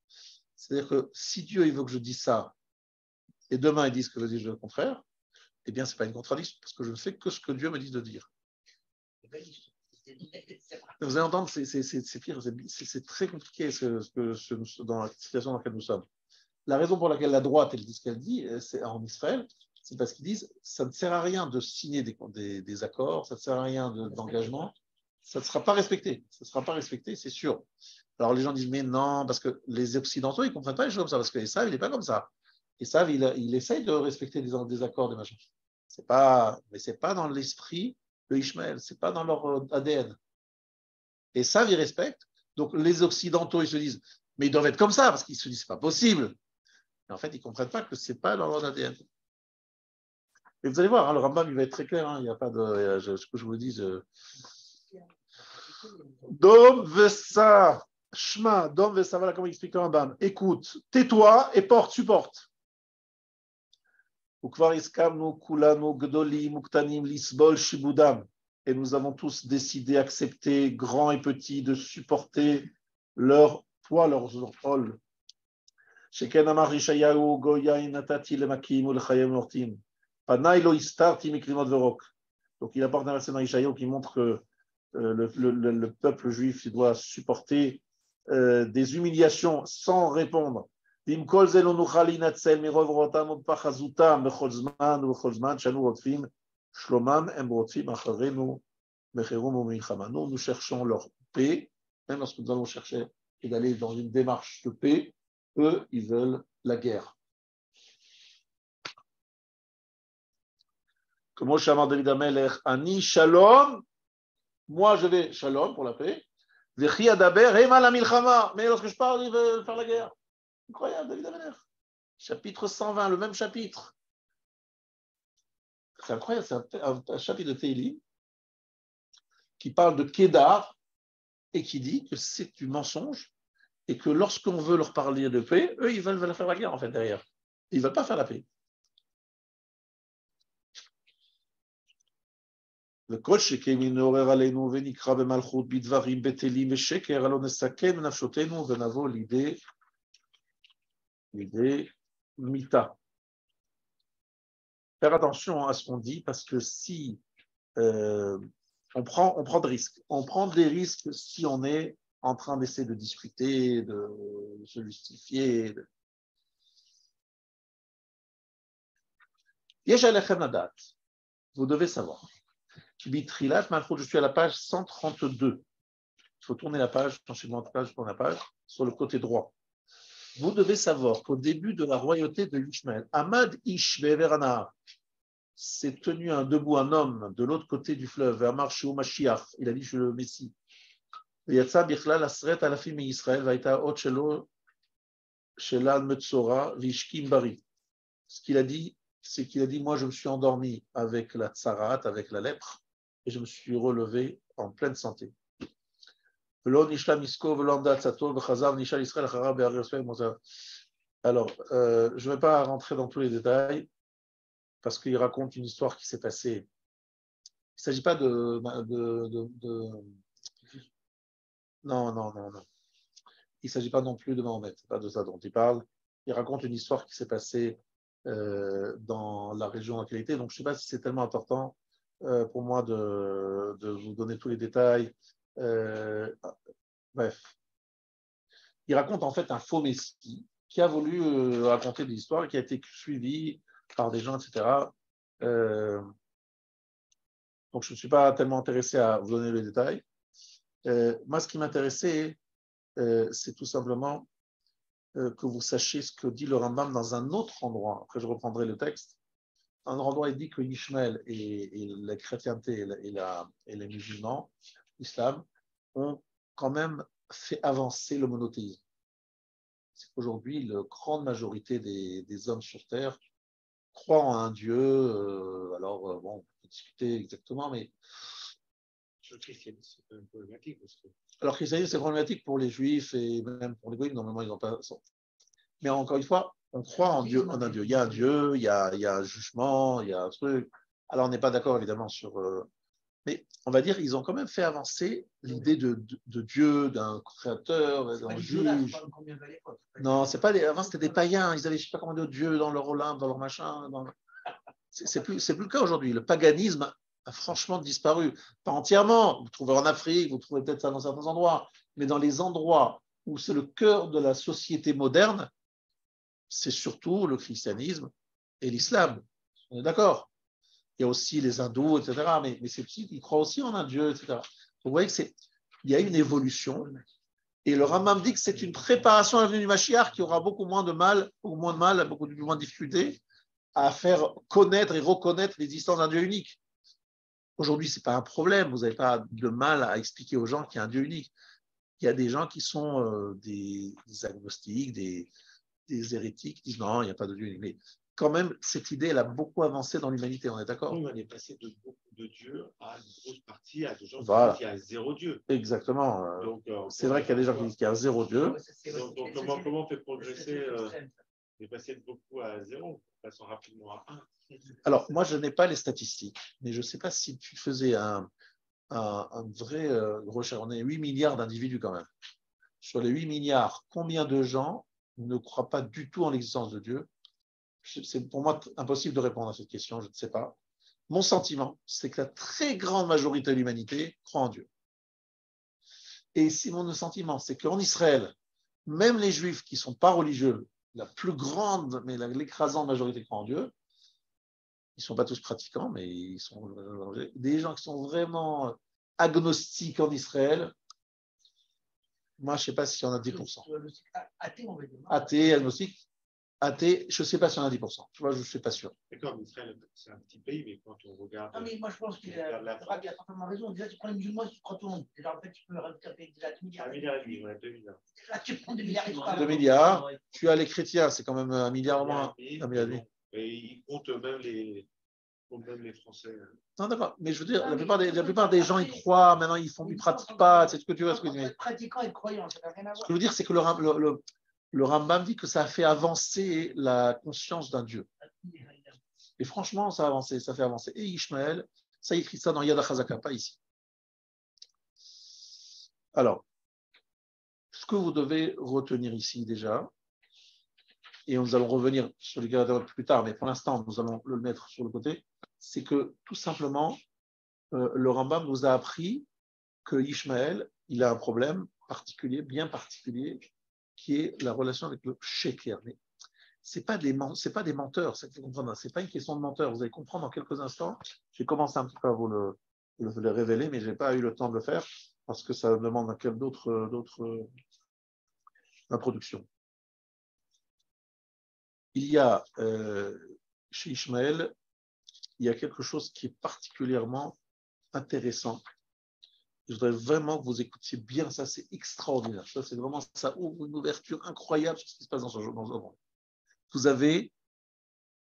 C'est-à-dire que si Dieu il veut que je dise ça, et demain ils disent que je dis le contraire, eh bien, ce n'est pas une contradiction, parce que je ne fais que ce que Dieu me dit de dire. Vous allez entendre, c'est pire, c'est très compliqué dans la situation dans laquelle nous sommes. La raison pour laquelle la droite, elle dit ce qu'elle dit, c'est en Israël, c'est parce qu'ils disent ça ne sert à rien de signer des accords, ça ne sert à rien d'engagement, ça ne sera pas respecté. Ça ne sera pas respecté, c'est sûr. Alors les gens disent mais non, parce que les Occidentaux, ils ne comprennent pas les choses comme ça, parce que Esav, il n'est pas comme ça. Esav, il essaye de respecter des accords, des machins. Mais ce n'est pas dans l'esprit de Ishmaël, ce n'est pas dans leur ADN. Esav, ils respectent. Donc les Occidentaux, ils se disent mais ils doivent être comme ça, parce qu'ils se disent c'est pas possible. Mais en fait, ils ne comprennent pas que ce n'est pas dans leur ADN. Et vous allez voir, hein, le Rambam, il va être très clair. Hein, il n'y a pas de. Ce que je vous dis. Dom Vesa, Shma, Dom Vesa, voilà comment il explique le Rambam. Écoute, tais-toi et supporte. Et nous avons tous décidé, accepté, grands et petits, de supporter leur poids, leurs rôles. Sheken Amar Rishayahu, Goyain Natati Lemakim ou Lechayem Mortim. Panay lo istarti mikrimot verok. Donc il apporte un verset dans Ishaïo qui montre que le peuple juif il doit supporter des humiliations sans répondre. Im kol ze lo nuchal linatzel mirov rotam u'pachazutam bechol zman shanu rotfim shlomam em rotfim acharenu mecherum u'milchama. Nous cherchons leur paix, même lorsque nous allons chercher et d'aller dans une démarche de paix, eux ils veulent la guerre. Comme Moshe Amar David Amelech, Ani Shalom, moi je vais Shalom pour la paix, Vechi Adaber, Ema la Milchama, mais lorsque je parle, il veut faire la guerre. Incroyable, David Amelech. Chapitre 120, le même chapitre. C'est incroyable, c'est un chapitre de Tehillim qui parle de Kédar et qui dit que c'est du mensonge et que lorsqu'on veut leur parler de paix, eux, ils veulent faire la guerre en fait derrière. Ils ne veulent pas faire la paix. וכל שכן אם נעורר עלינו ונקרא במלכות בדברים בטלים ושקר, הלא נסכן נפשותנו ונבוא לידי מיתה. Faire attention à ce qu'on dit parce que si on prend des risques, on prend des risques si on est en train d'essayer de discuter, de se justifier. Yesh alechem ladat, vous devez savoir. Bitrilat Malchut, je suis à la page 132. Il faut tourner la page, changement de page, tourner la page, sur le côté droit. Vous devez savoir qu'au début de la royauté de Ishmaël, Ahmad Ish Be'everana s'est tenu debout un homme de l'autre côté du fleuve, Amar Sheu Mashiach, il a dit je suis le Messie. Yatsa Bichlal Asret Alafim Israël, Vaïta Ot Shelo Shelan Metzora Vishkim Bari. Ce qu'il a dit, c'est qu'il a dit moi je me suis endormi avec la tsarat, avec la lèpre, et je me suis relevé en pleine santé. Alors, je ne vais pas rentrer dans tous les détails parce qu'il raconte une histoire qui s'est passée. Il ne s'agit pas de... Non. Il ne s'agit pas non plus de Mahomet, ce n'est pas de ça dont il parle. Il raconte une histoire qui s'est passée dans la région dans laquelle il était. Donc, je ne sais pas si c'est tellement important pour moi de vous donner tous les détails. Bref. Il raconte en fait un faux messie qui a voulu raconter des histoires et qui a été suivi par des gens, etc. Donc, je ne suis pas tellement intéressé à vous donner les détails. Moi, ce qui m'intéressait, c'est tout simplement que vous sachiez ce que dit le Rambam dans un autre endroit. Après, je reprendrai le texte. Un endroit, il dit que Ishmaël et la chrétienté et les musulmans, l'islam, ont quand même fait avancer le monothéisme. C'est qu'aujourd'hui, la grande majorité des hommes sur Terre croient en un Dieu. Alors, bon, on peut discuter exactement, mais... Le christianisme, c'est quand même problématique. Alors, le christianisme, c'est problématique pour les juifs et même pour les goïms. Normalement, ils n'ont pas... Mais encore une fois, on croit en Dieu, en un Dieu. Il y a un Dieu, il y a un jugement, il y a un truc. Alors, on n'est pas d'accord, évidemment, sur. Mais on va dire, ils ont quand même fait avancer l'idée de Dieu, d'un créateur, d'un juge. Non, c'est pas avant, c'était des païens. Ils avaient, je ne sais pas comment dire, Dieu dans leur Olympe, dans leur machin. C'est plus le cas aujourd'hui. Le paganisme a franchement disparu. Pas entièrement. Vous trouvez en Afrique, vous trouvez peut-être ça dans certains endroits. Mais dans les endroits où c'est le cœur de la société moderne, c'est surtout le christianisme et l'islam. On est d'accord? Il y a aussi les hindous, etc. Mais ces petits, ils croient aussi en un Dieu, etc. Donc, vous voyez qu'il y a une évolution. Et le Rambam dit que c'est une préparation à la venue du Mashiach qui aura beaucoup moins de mal, beaucoup moins de difficultés à faire connaître et reconnaître l'existence d'un Dieu unique. Aujourd'hui, ce n'est pas un problème. Vous n'avez pas de mal à expliquer aux gens qu'il y a un Dieu unique. Il y a des gens qui sont des agnostiques, des hérétiques, qui disent non, il n'y a pas de Dieu unique. Mais quand même, cette idée, elle a beaucoup avancé dans l'humanité, on est d'accord? On est passé de beaucoup de dieux à une grosse partie à des gens voilà. qui disent qu'il y a zéro Dieu. Exactement. C'est vrai qu'il y a des gens qui disent qu'il y a zéro Dieu. Donc comment on fait progresser on est passé de beaucoup à zéro, passant rapidement à un. Alors, moi, je n'ai pas les statistiques, mais je ne sais pas si tu faisais un vrai recherche. On est 8 milliards d'individus quand même. Sur les 8 milliards, combien de gens ne croient pas du tout en l'existence de Dieu? C'est pour moi impossible de répondre à cette question, je ne sais pas. Mon sentiment, c'est que la très grande majorité de l'humanité croit en Dieu. Et si mon sentiment, c'est qu'en Israël, même les Juifs qui ne sont pas religieux, la plus grande, mais l'écrasante majorité croit en Dieu, ils ne sont pas tous pratiquants, mais ils sont des gens qui sont vraiment agnostiques en Israël. Moi, je ne sais pas s'il y en a 10%. Athée, agnostique. Athée, je ne sais pas si on a 10%. Tu vois, je ne suis pas sûr. D'accord, Israël, c'est un petit pays, mais quand on regarde. Non, mais moi, je pense qu'il a parfaitement raison. Déjà, tu prends les musulmans, tu prends tout le monde. Déjà, en fait, tu peux rajouter déjà 2 milliards. 1,5 milliard, ouais, 2 milliards. Là, tu prends 2 milliards. 2 milliards. Tu as les chrétiens, c'est quand même 1 milliard au moins. 1 milliard. Et ils comptent même les Français. Non, d'accord. Mais je veux dire, la plupart des gens, ils croient, maintenant, ils ne pratiquent pas. C'est ce que tu veux. Pratiquant et croyant, ça n'a rien à voir. Ce que je veux dire, c'est que le Rambam dit que ça a fait avancer la conscience d'un Dieu. Et franchement, ça a avancé, ça fait avancer. Et Ishmaël, ça écrit ça dans Yad HaChazaka, pas ici. Alors, ce que vous devez retenir ici déjà, et nous allons revenir sur les caractères plus tard, mais pour l'instant, nous allons le mettre sur le côté, c'est que tout simplement, le Rambam nous a appris que Ishmaël, il a un problème particulier, bien particulier, qui est la relation avec le Sheker. Mais ce n'est pas des menteurs, ce n'est pas une question de menteurs. Vous allez comprendre dans quelques instants. J'ai commencé un petit peu à vous le révéler, mais je n'ai pas eu le temps de le faire parce que ça demande d'autres introductions. Il y a chez Ishmaël, il y a quelque chose qui est particulièrement intéressant. Je voudrais vraiment que vous écoutiez bien ça, c'est extraordinaire. Ça, c'est vraiment, ça ouvre une ouverture incroyable sur ce qui se passe dans ce monde. Vous avez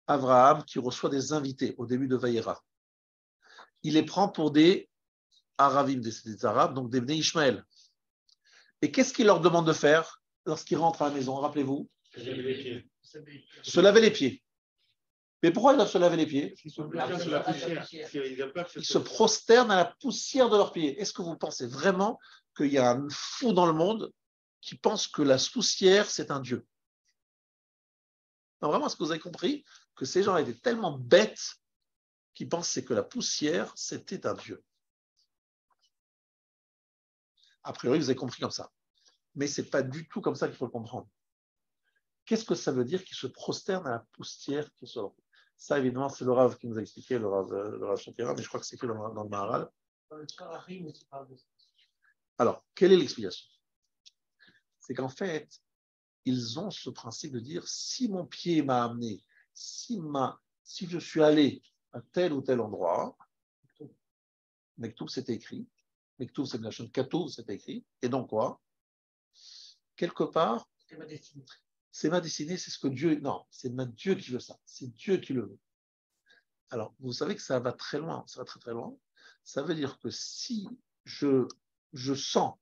Abraham qui reçoit des invités au début de Vaïra. Il les prend pour des Aravim, des Arabes, donc des Bnei Ishmaël. Et qu'est-ce qu'il leur demande de faire lorsqu'ils rentrent à la maison? Rappelez-vous, se laver les pieds. Mais pourquoi ils doivent se laver les pieds? Ils se prosternent à la poussière de leurs pieds. Est-ce que vous pensez vraiment qu'il y a un fou dans le monde qui pense que la poussière, c'est un dieu? Non, vraiment, est-ce que vous avez compris que ces gens étaient tellement bêtes qu'ils pensaient que la poussière, c'était un dieu? A priori, vous avez compris comme ça. Mais ce n'est pas du tout comme ça qu'il faut le comprendre. Qu'est-ce que ça veut dire qu'ils se prosternent à la poussière qui sort? Ça, évidemment, c'est le Rav qui nous a expliqué, le Rav Shapira, mais je crois que c'est écrit dans le Maharal. Alors, quelle est l'explication? C'est qu'en fait, ils ont ce principe de dire, si mon pied m'a amené, si je suis allé à tel ou tel endroit, Mektoub, c'était écrit, Mektoub, c'est de la chaîne Katoub, c'était écrit, et donc quoi? Quelque part, c'est ma destinée, c'est ce que Dieu... Non, c'est Dieu qui veut ça. C'est Dieu qui le veut. Alors, vous savez que ça va très loin. Ça va très très loin. Ça veut dire que si je sens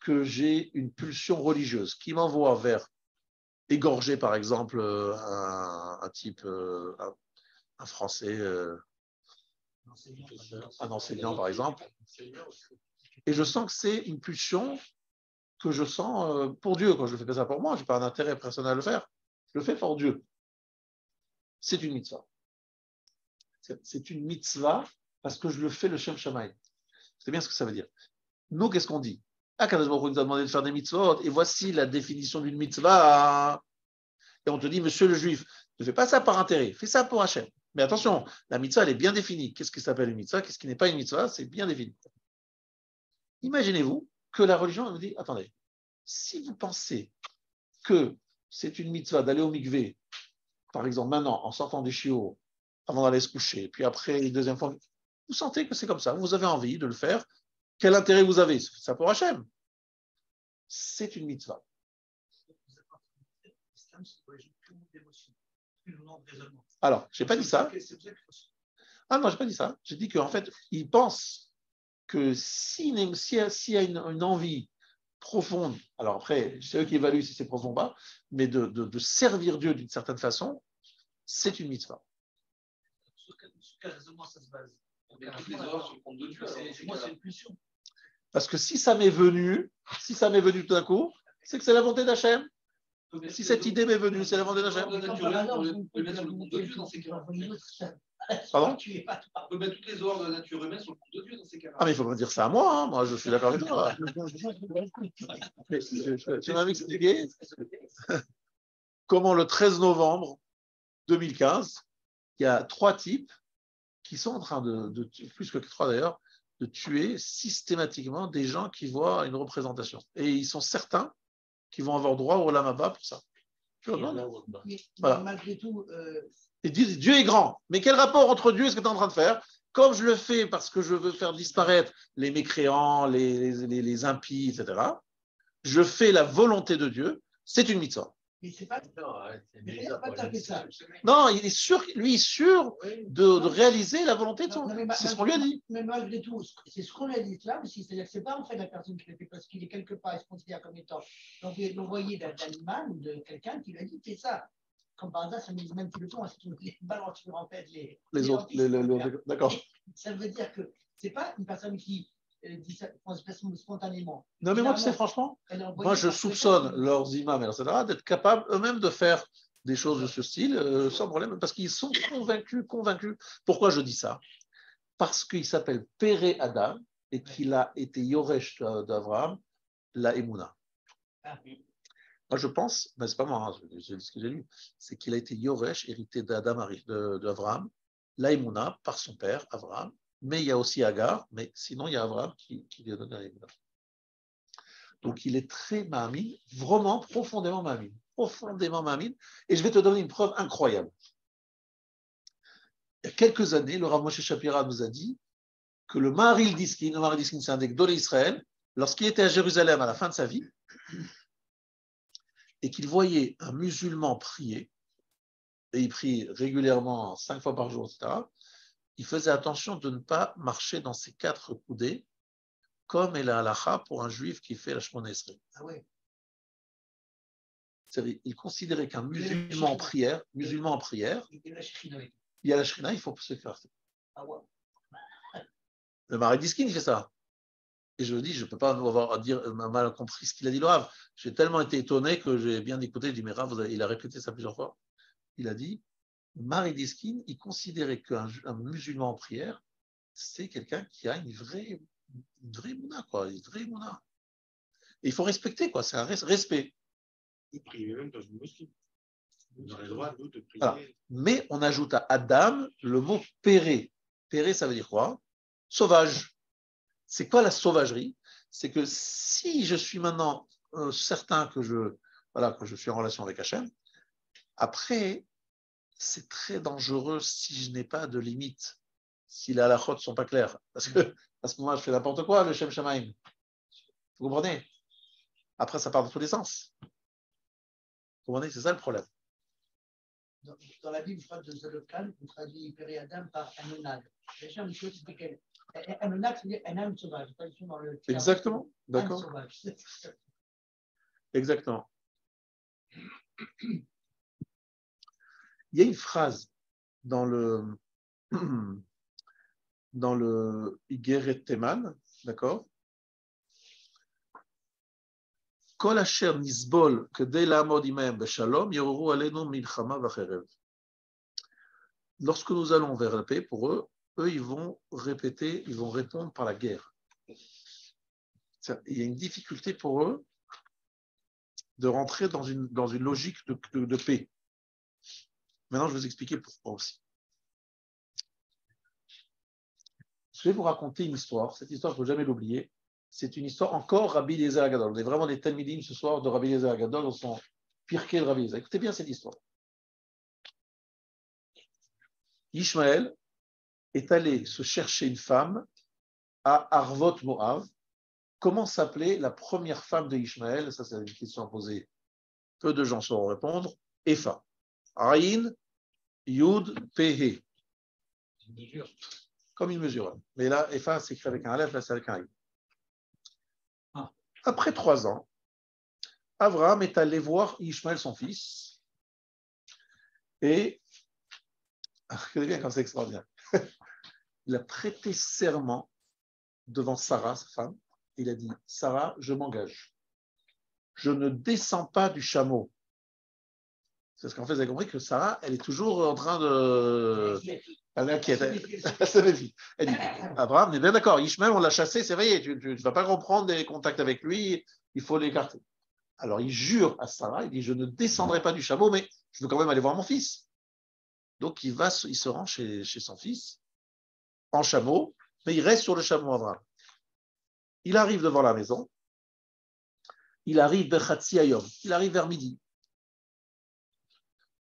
que j'ai une pulsion religieuse qui m'envoie vers égorger, par exemple, un type, un Français, un enseignant, par exemple. Et je sens que c'est une pulsion que je sens pour Dieu. Quand je ne fais pas ça pour moi, je n'ai pas un intérêt personnel à le faire. Je le fais pour Dieu. C'est une mitzvah. C'est une mitzvah parce que je le fais le Shem Shamaï. C'est bien ce que ça veut dire. Nous, qu'est-ce qu'on dit? Kadosh Baruch Hu nous a demandé de faire des mitzvot, et voici la définition d'une mitzvah. Et on te dit, monsieur le juif, ne fais pas ça par intérêt, fais ça pour Hachem. Mais attention, la mitzvah, elle est bien définie. Qu'est-ce qui s'appelle une mitzvah? Qu'est-ce qui n'est pas une mitzvah? C'est bien défini. Imaginez-vous que la religion nous dit, attendez, si vous pensez que c'est une mitzvah d'aller au mikvé, par exemple, maintenant, en sortant des chiots, avant d'aller se coucher, puis après, une deuxième fois, vous sentez que c'est comme ça, vous avez envie de le faire, quel intérêt vous avez? C'est ça pour Hachem. C'est une mitzvah. Alors, je n'ai pas dit ça. Ah non, je n'ai pas dit ça. J'ai dit qu'en fait, ils pensent que s'il y a une envie profonde, alors après, c'est eux qui évaluent si c'est profond ou pas, mais de servir Dieu d'une certaine façon, c'est une mitzvah. Sur quel raisonnement ça se base? Toutes les heures sur le compte de Dieu. Moi, c'est une pulsion. Parce que si ça m'est venu tout d'un coup, c'est que c'est la volonté d'Hachem. Si cette idée m'est venue, c'est la volonté d'Hachem. On peut mettre sur le compte de Dieu dans ces cas-là. Pardon? On peut mettre toutes les horreurs de la nature humaine sur le compte de Dieu dans ces cas-là. Ah, mais il faut pas dire ça à moi, hein. Moi, je suis d'accord avec toi. Mais tu m'as expliqué comment le 13 novembre 2015, il y a 3 types qui sont en train de plus que 3 d'ailleurs, de tuer systématiquement des gens qui voient une représentation. Et ils sont certains qu'ils vont avoir droit au Olam Haba pour ça. Voilà. Malgré tout, ils disent Dieu est grand. Mais quel rapport entre Dieu et ce que tu es en train de faire? Comme je le fais parce que je veux faire disparaître les mécréants, les impies, etc., je fais la volonté de Dieu, c'est une mitzvah. mais c'est pas tout à fait ça. Non, il est sûr, lui, il est sûr de réaliser la volonté de son. C'est ce qu'on lui a dit. Mais malgré tout, c'est ce qu'on lui a dit là aussi. C'est-à-dire que ce n'est pas en fait la personne qui le fait parce qu'il est quelque part, il se considère comme étant l'envoyé d'un animal ou de quelqu'un qui lui a dit fais ça. Comme par hasard, ça me dit même qu'ils le font, c'est les balances en fait les autres. D'accord. Ça veut dire que ce n'est pas une personne qui dit ça spontanément. Non, mais moi, tu sais, franchement, moi, je soupçonne leurs imams, etc., d'être capables eux-mêmes de faire des choses de ce style sans problème, parce qu'ils sont convaincus. Pourquoi je dis ça? Parce qu'il s'appelle Péré Adam et qu'il a été Yoresh d'Abraham, la Emouna. Moi, je pense, mais c'est pas moi, hein, c'est ce que j'ai lu, c'est qu'il a été Yoresh, hérité d'Adam, d'Abraham, la Emouna, par son père, Abraham. Mais il y a aussi Agar, mais sinon il y a Abraham qui lui a donné la Emouna. Donc il est très mahamine, vraiment profondément mahamine. Et je vais te donner une preuve incroyable. Il y a quelques années, le Rav Moshe Shapira nous a dit que le Maharil Diskin, c'est un des Gdolé Israël, lorsqu'il était à Jérusalem à la fin de sa vie, et qu'il voyait un musulman prier, et il prie régulièrement 5 fois par jour, etc., il faisait attention de ne pas marcher dans ses 4 coudées, comme est la halacha pour un juif qui fait la Shemona Esrei. Ah ouais. Il considérait qu'un musulman en prière, il y a la Shrina, il faut se faire. Ah ouais. Le Maharil Diskin, il fait ça. Et je dis, je ne peux pas avoir à dire mal compris ce qu'il a dit le Rav. J'ai tellement été étonné que j'ai bien écouté. Je dis, mais Rav, il a répété ça plusieurs fois. Il a dit, Maharil Diskin, il considérait qu'un musulman en prière, c'est quelqu'un qui a une vraie mouna, quoi, une vraie mouna. Et il faut respecter, quoi, c'est un respect. Vous priez même dans une mosquée. Vous avez le droit, nous, de prier. Alors, mais on ajoute à Adam le mot péré. Péré, ça veut dire quoi? Sauvage. C'est quoi la sauvagerie? C'est que si je suis maintenant certain que je suis en relation avec Hachem, après, c'est très dangereux si je n'ai pas de limite, si les halakhot ne sont pas clairs. Parce que à ce moment-là, je fais n'importe quoi, le Shem Shamaim. Vous comprenez? Après, ça part dans tous les sens. Vous comprenez? C'est ça le problème. Dans la Bible, je crois que de Zolokhan, on traduit Péré Adam par Anonag. Déjà, une chose, c'est qu'elle. Anonag, c'est-à-dire un âme sauvage. Dans le exactement, d'accord. Exactement. Il y a une phrase dans le Igeret Teman, d'accord? Kol asher nisbol kedei la'amod imahem b'shalom yoruru aleinu milchama v'cherev. Lorsque nous allons vers la paix, pour eux, ils vont répéter, ils vont répondre par la guerre. Il y a une difficulté pour eux de rentrer dans une logique de paix. Maintenant, je vais vous expliquer pourquoi aussi. Je vais vous raconter une histoire. Cette histoire, il ne faut jamais l'oublier. C'est une histoire encore Rabbi Eliezer Agadol. On est vraiment des Talmidim ce soir de Rabbi Eliezer Agadol dans son Pirkei de Rabbi Eliezer. Écoutez bien cette histoire. Ishmaël est allé se chercher une femme à Arvot Moav. Comment s'appelait la première femme de Ishmaël? Ça, c'est une question à poser. Peu de gens sauront répondre. Epha. Aïn, Yud, Pehe. Comme une mesure. Mais là, Epha, c'est écrit avec un Aleph, là, c'est avec un I. Après 3 ans, Abraham est allé voir Ishmaël, son fils, et regardez bien comme c'est extraordinaire. Il a prêté serment devant Sarah, sa femme. Il a dit, Sarah, je m'engage. Je ne descends pas du chameau. C'est ce qu'en fait, vous avez compris que Sarah, elle est toujours en train de... Elle est inquiète. Elle se méfie. Elle dit, Abraham, on est bien d'accord, Ishmaël, on l'a chassé, c'est vrai, tu ne vas pas reprendre des contacts avec lui, il faut l'écarter. Alors il jure à Sarah, il dit, je ne descendrai pas du chameau, mais je veux quand même aller voir mon fils. Donc il se rend chez son fils, en chameau, mais il reste sur le chameau Abraham. Il arrive devant la maison, il arrive Bechatzi Ayom, il arrive vers midi.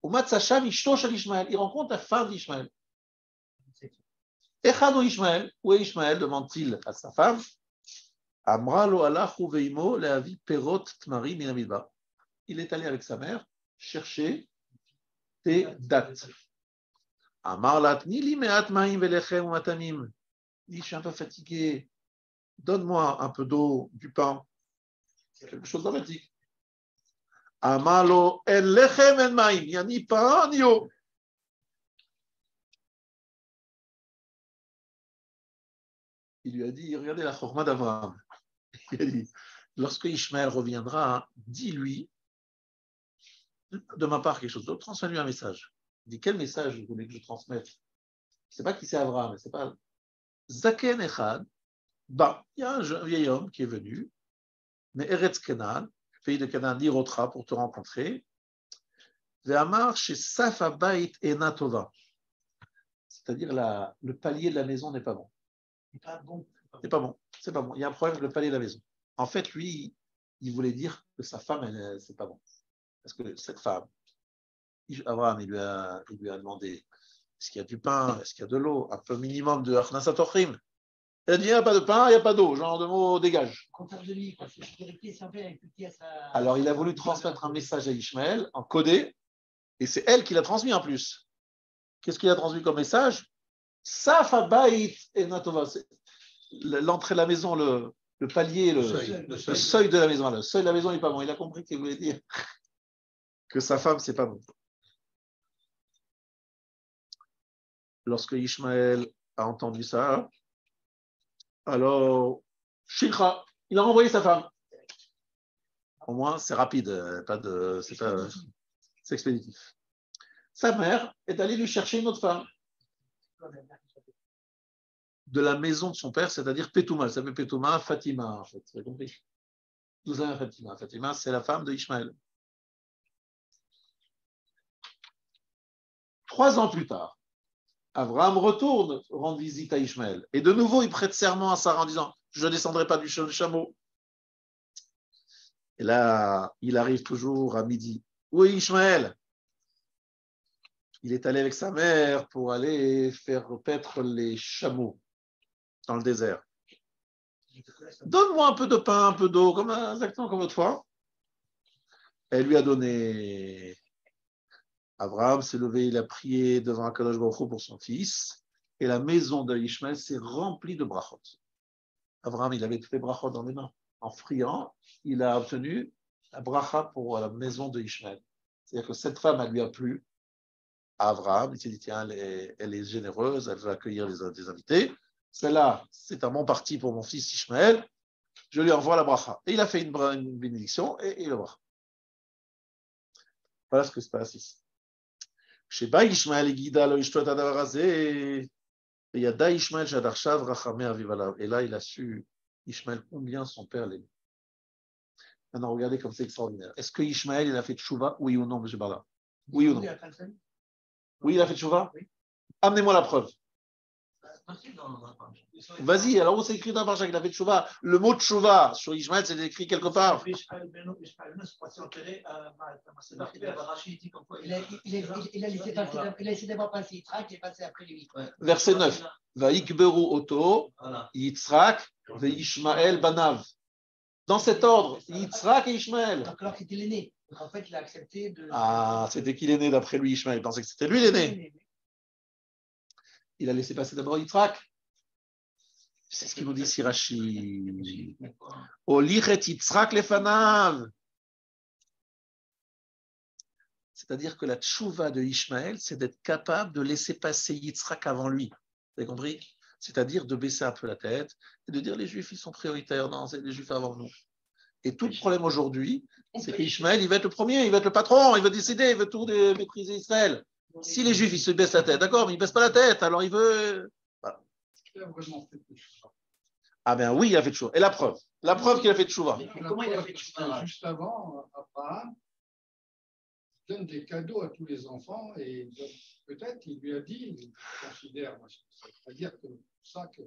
Au Matzacham, Ishmaël, il rencontre la femme d'Ishmaël. Echado Ishmaël, où est Ishmaël, demande-t-il à sa femme. Amra lo alach veimo leavi perot tmari minamidba. Il est allé avec sa mère chercher des dattes. Amar latni li me'at ma'im velechem u'matamim. Il dit, je suis un peu fatigué. Donne-moi un peu d'eau, du pain. Quelque chose dramatique. Amalo en lechem en ma'im. Il n'y a ni pain ni eau. Il lui a dit, regardez la chorma d'Abraham. Il a dit, lorsque Ishmaël reviendra, dis-lui de ma part quelque chose d'autre, transmets-lui un message. Il dit, quel message vous voulez que je transmette? Je ne sais pas qui c'est Abraham, mais c'est pas Zaken Echad. Bah, il y a un vieil homme qui est venu, mais Eretz Kenan, pays de Canaan, l'Irotra pour te rencontrer. Ve'amar chez Safa Bait Ena Tova. C'est-à-dire le palier de la maison n'est pas bon. C'est pas bon. C'est pas bon. C'est pas bon. Il y a un problème avec le palier de la maison. En fait, lui, il voulait dire que sa femme, c'est pas bon. Parce que cette femme, Abraham, il lui a demandé est-ce qu'il y a du pain, est-ce qu'il y a de l'eau, un peu minimum de Achnasat Ochrim. Il a dit il n'y a pas de pain, il n'y a pas d'eau, genre de mots dégage. Alors il a voulu transmettre un message à Ishmaël en codé, et c'est elle qui l'a transmis en plus. Qu'est-ce qu'il a transmis comme message? Safa Bait et Natova. L'entrée de la maison, le palier, le seuil de la maison. Le seuil de la maison n'est pas bon. Il a compris qu'il voulait dire que sa femme, c'est pas bon. Lorsque Ishmaël a entendu ça, alors, il a renvoyé sa femme. Au moins, c'est rapide, c'est expéditif. Sa mère est allée lui chercher une autre femme de la maison de son père, c'est-à-dire Petouma. Elle s'appelle Petouma, Fatima, en fait. Vous avez compris? Vous avez Fatima. Fatima, c'est la femme de Ishmaël. 3 ans plus tard, Abraham retourne rendre visite à Ishmaël. Et de nouveau, il prête serment à Sarah en disant « Je ne descendrai pas du chameau ». Et là, il arrive toujours à midi. Où est Ishmaël? Il est allé avec sa mère pour aller faire paître les chameaux dans le désert. Donne-moi un peu de pain, un peu d'eau, exactement comme autrefois. Elle lui a donné. Abraham s'est levé, il a prié devant Akadosh Baruch Hu pour son fils, et la maison d'Ishmaël s'est remplie de brachot. Abraham, il avait toutes les brachot dans les mains. En friant, il a obtenu la bracha pour la maison d'Ishmaël. C'est-à-dire que cette femme, elle lui a plu à Abraham. Il s'est dit, tiens, elle est généreuse, elle va accueillir des invités. Celle-là, c'est un bon parti pour mon fils Ishmaël. Je lui envoie la bracha. Et il a fait une bénédiction et le bracha. Voilà ce que se passe ici. Sheba Ishmael Gida lo ishtot hadavar hazeh, yada Ishmael shadarchav rachamei aviv alav. Et là, il a su, Ishmael, combien son père l'aimait. Maintenant, regardez comme c'est extraordinaire. Est-ce que Ishmael, il a fait tchouva, oui ou non, M. Barla? Oui ou non? Oui, il a fait tchouva? Amenez-moi la preuve. Vas-y, alors où c'est écrit dans la paracha qu'il a fait tchouva? Le mot tchouva sur Ishmael, c'est écrit quelque part. Il a laissé d'abord passer Yitzhak, il est passé après lui. Verset 9. Vaikberu oto, Yitzhak, ve Ishmael banav. Dans cet ordre, Yitzhak et Ishmael. Donc, alors c'était l'aîné. Donc, en fait, il a accepté de. Ah, c'était qui l'aîné d'après lui, Ishmael? Il pensait que c'était lui l'aîné. Il a laissé passer d'abord Yitzhak. C'est ce qu'il nous dit Sirachi. Olichet Yitzhak lefanav. C'est-à-dire que la tchouva de Ishmael, c'est d'être capable de laisser passer Yitzhak avant lui. Vous avez compris? C'est-à-dire de baisser un peu la tête et de dire les Juifs, ils sont prioritaires. Non, c'est les Juifs avant nous. Et tout le problème aujourd'hui, c'est qu'Ishmael, il va être le premier, il va être le patron, il veut décider, il veut tout maîtriser Israël. Si les Juifs, ils se baissent la tête, d'accord, mais ils ne baissent pas la tête, alors il veut. Voilà. Ah ben oui, il a fait tchouva. Et la preuve qu'il a fait tchouva. Comment il a fait tchouva? Juste avant, Abraham donne des cadeaux à tous les enfants et peut-être il lui a dit, il considère, c'est-à-dire que ça que.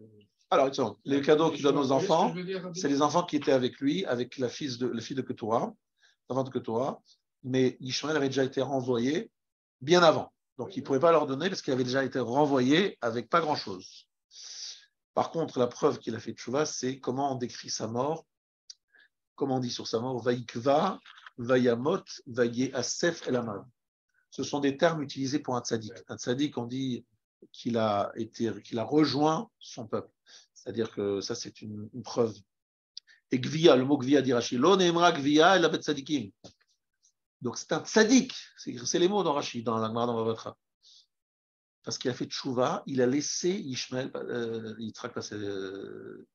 Alors, les cadeaux qu'il donne aux enfants, c'est les enfants qui étaient avec lui, avec la fille de Ketura, l'enfant de Ketura, mais Ishmael avait déjà été renvoyé bien avant. Donc, il ne pouvait pas leur donner parce qu'il avait déjà été renvoyé avec pas grand-chose. Par contre, la preuve qu'il a fait tchouva, c'est comment on décrit sa mort. Comment on dit sur sa mort? Vaikva, Vayamot, Vaye Asef El Amad. Ce sont des termes utilisés pour un tzaddik. Un tzaddik, on dit qu'il a rejoint son peuple. C'est-à-dire que ça, c'est une preuve. Et Gvia, le mot Gvia dit Rashi, Lo neemra Gvia el abet tzadikim. Donc c'est un tzaddik. C'est les mots dans Rashi, dans la Gemara dans Vavatra. Parce qu'il a fait tchouva, il a laissé Ishmael, Yitzhak passer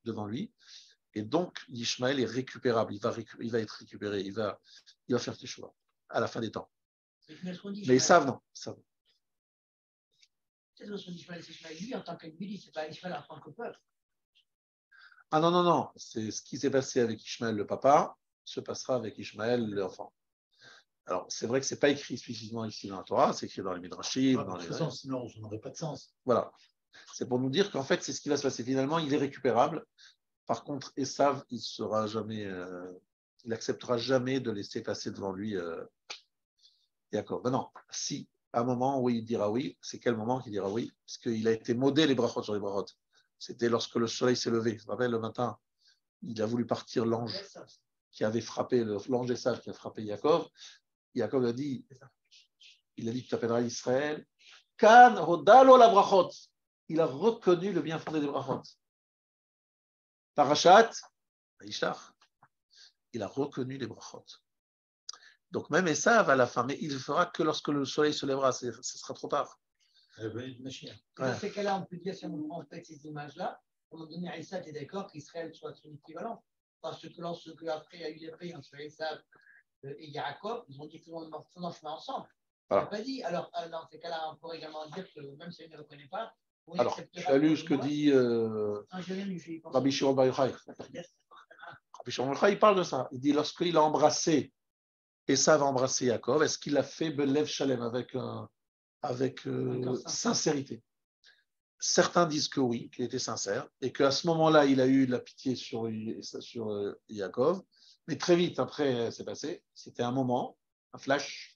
devant lui. Et donc, Ishmael est récupérable. Il va être récupéré. Il va faire tchouva à la fin des temps. Mais ils savent, non. C'est ce qu'on dit Ishmael, lui, en tant qu'Ishmael, c'est pas Ishmael en tant que peuple. Ah non. C'est ce qui s'est passé avec Ishmael, le papa, se passera avec Ishmael, l'enfant. Alors, c'est vrai que ce n'est pas écrit spécifiquement ici dans la Torah, c'est écrit dans les Midrashim. De toute façon, sinon, ça n'aurait pas de sens. Voilà. C'est pour nous dire qu'en fait, c'est ce qui va se passer. Finalement, il est récupérable. Par contre, Esav, il n'acceptera jamais de laisser passer devant lui Yaakov. Ben non, si, à un moment où il dira oui, c'est quel moment qu'il dira oui? Parce qu'il a été modé les brachot sur les brachot. C'était lorsque le soleil s'est levé. Vous vous rappelez, le matin, il a voulu partir l'ange qui avait frappé, l'ange Esav qui a frappé Yaakov. Yaakov a dit, tu t'appelleras Israël. Kan rodalo la brachot. Il a reconnu le bien fondé des brachot. Parashat, Ishtar, il a reconnu les brachot. Donc même Esav à la fin, mais il ne fera que lorsque le soleil se lèvera, ce sera trop tard. Dans ces cas-là, on peut dire, si on prend en fait ces images-là, à un moment donné, Esav est d'accord qu'Israël soit son équivalent. Parce que lorsque après il y a eu les prix entre Esav et Yaakov, ils ont dit qu'ils vont le chemin ensemble. On n'a pas dit. Alors, dans ces cas-là, on pourrait également dire que même si elle ne le reconnaît pas, alors, tu as lu ce que dit Rabbi Shimon Bar Yochai. Rabbi Shimon Bar Yochai, il parle de ça. Il dit, lorsqu'il a embrassé, Esav a embrassé Yaakov, est-ce qu'il a fait Belev Shalem avec sincérité? Certains disent que oui, qu'il était sincère, et qu'à ce moment-là, il a eu de la pitié sur Yaakov, mais très vite après, c'est passé. C'était un moment, un flash.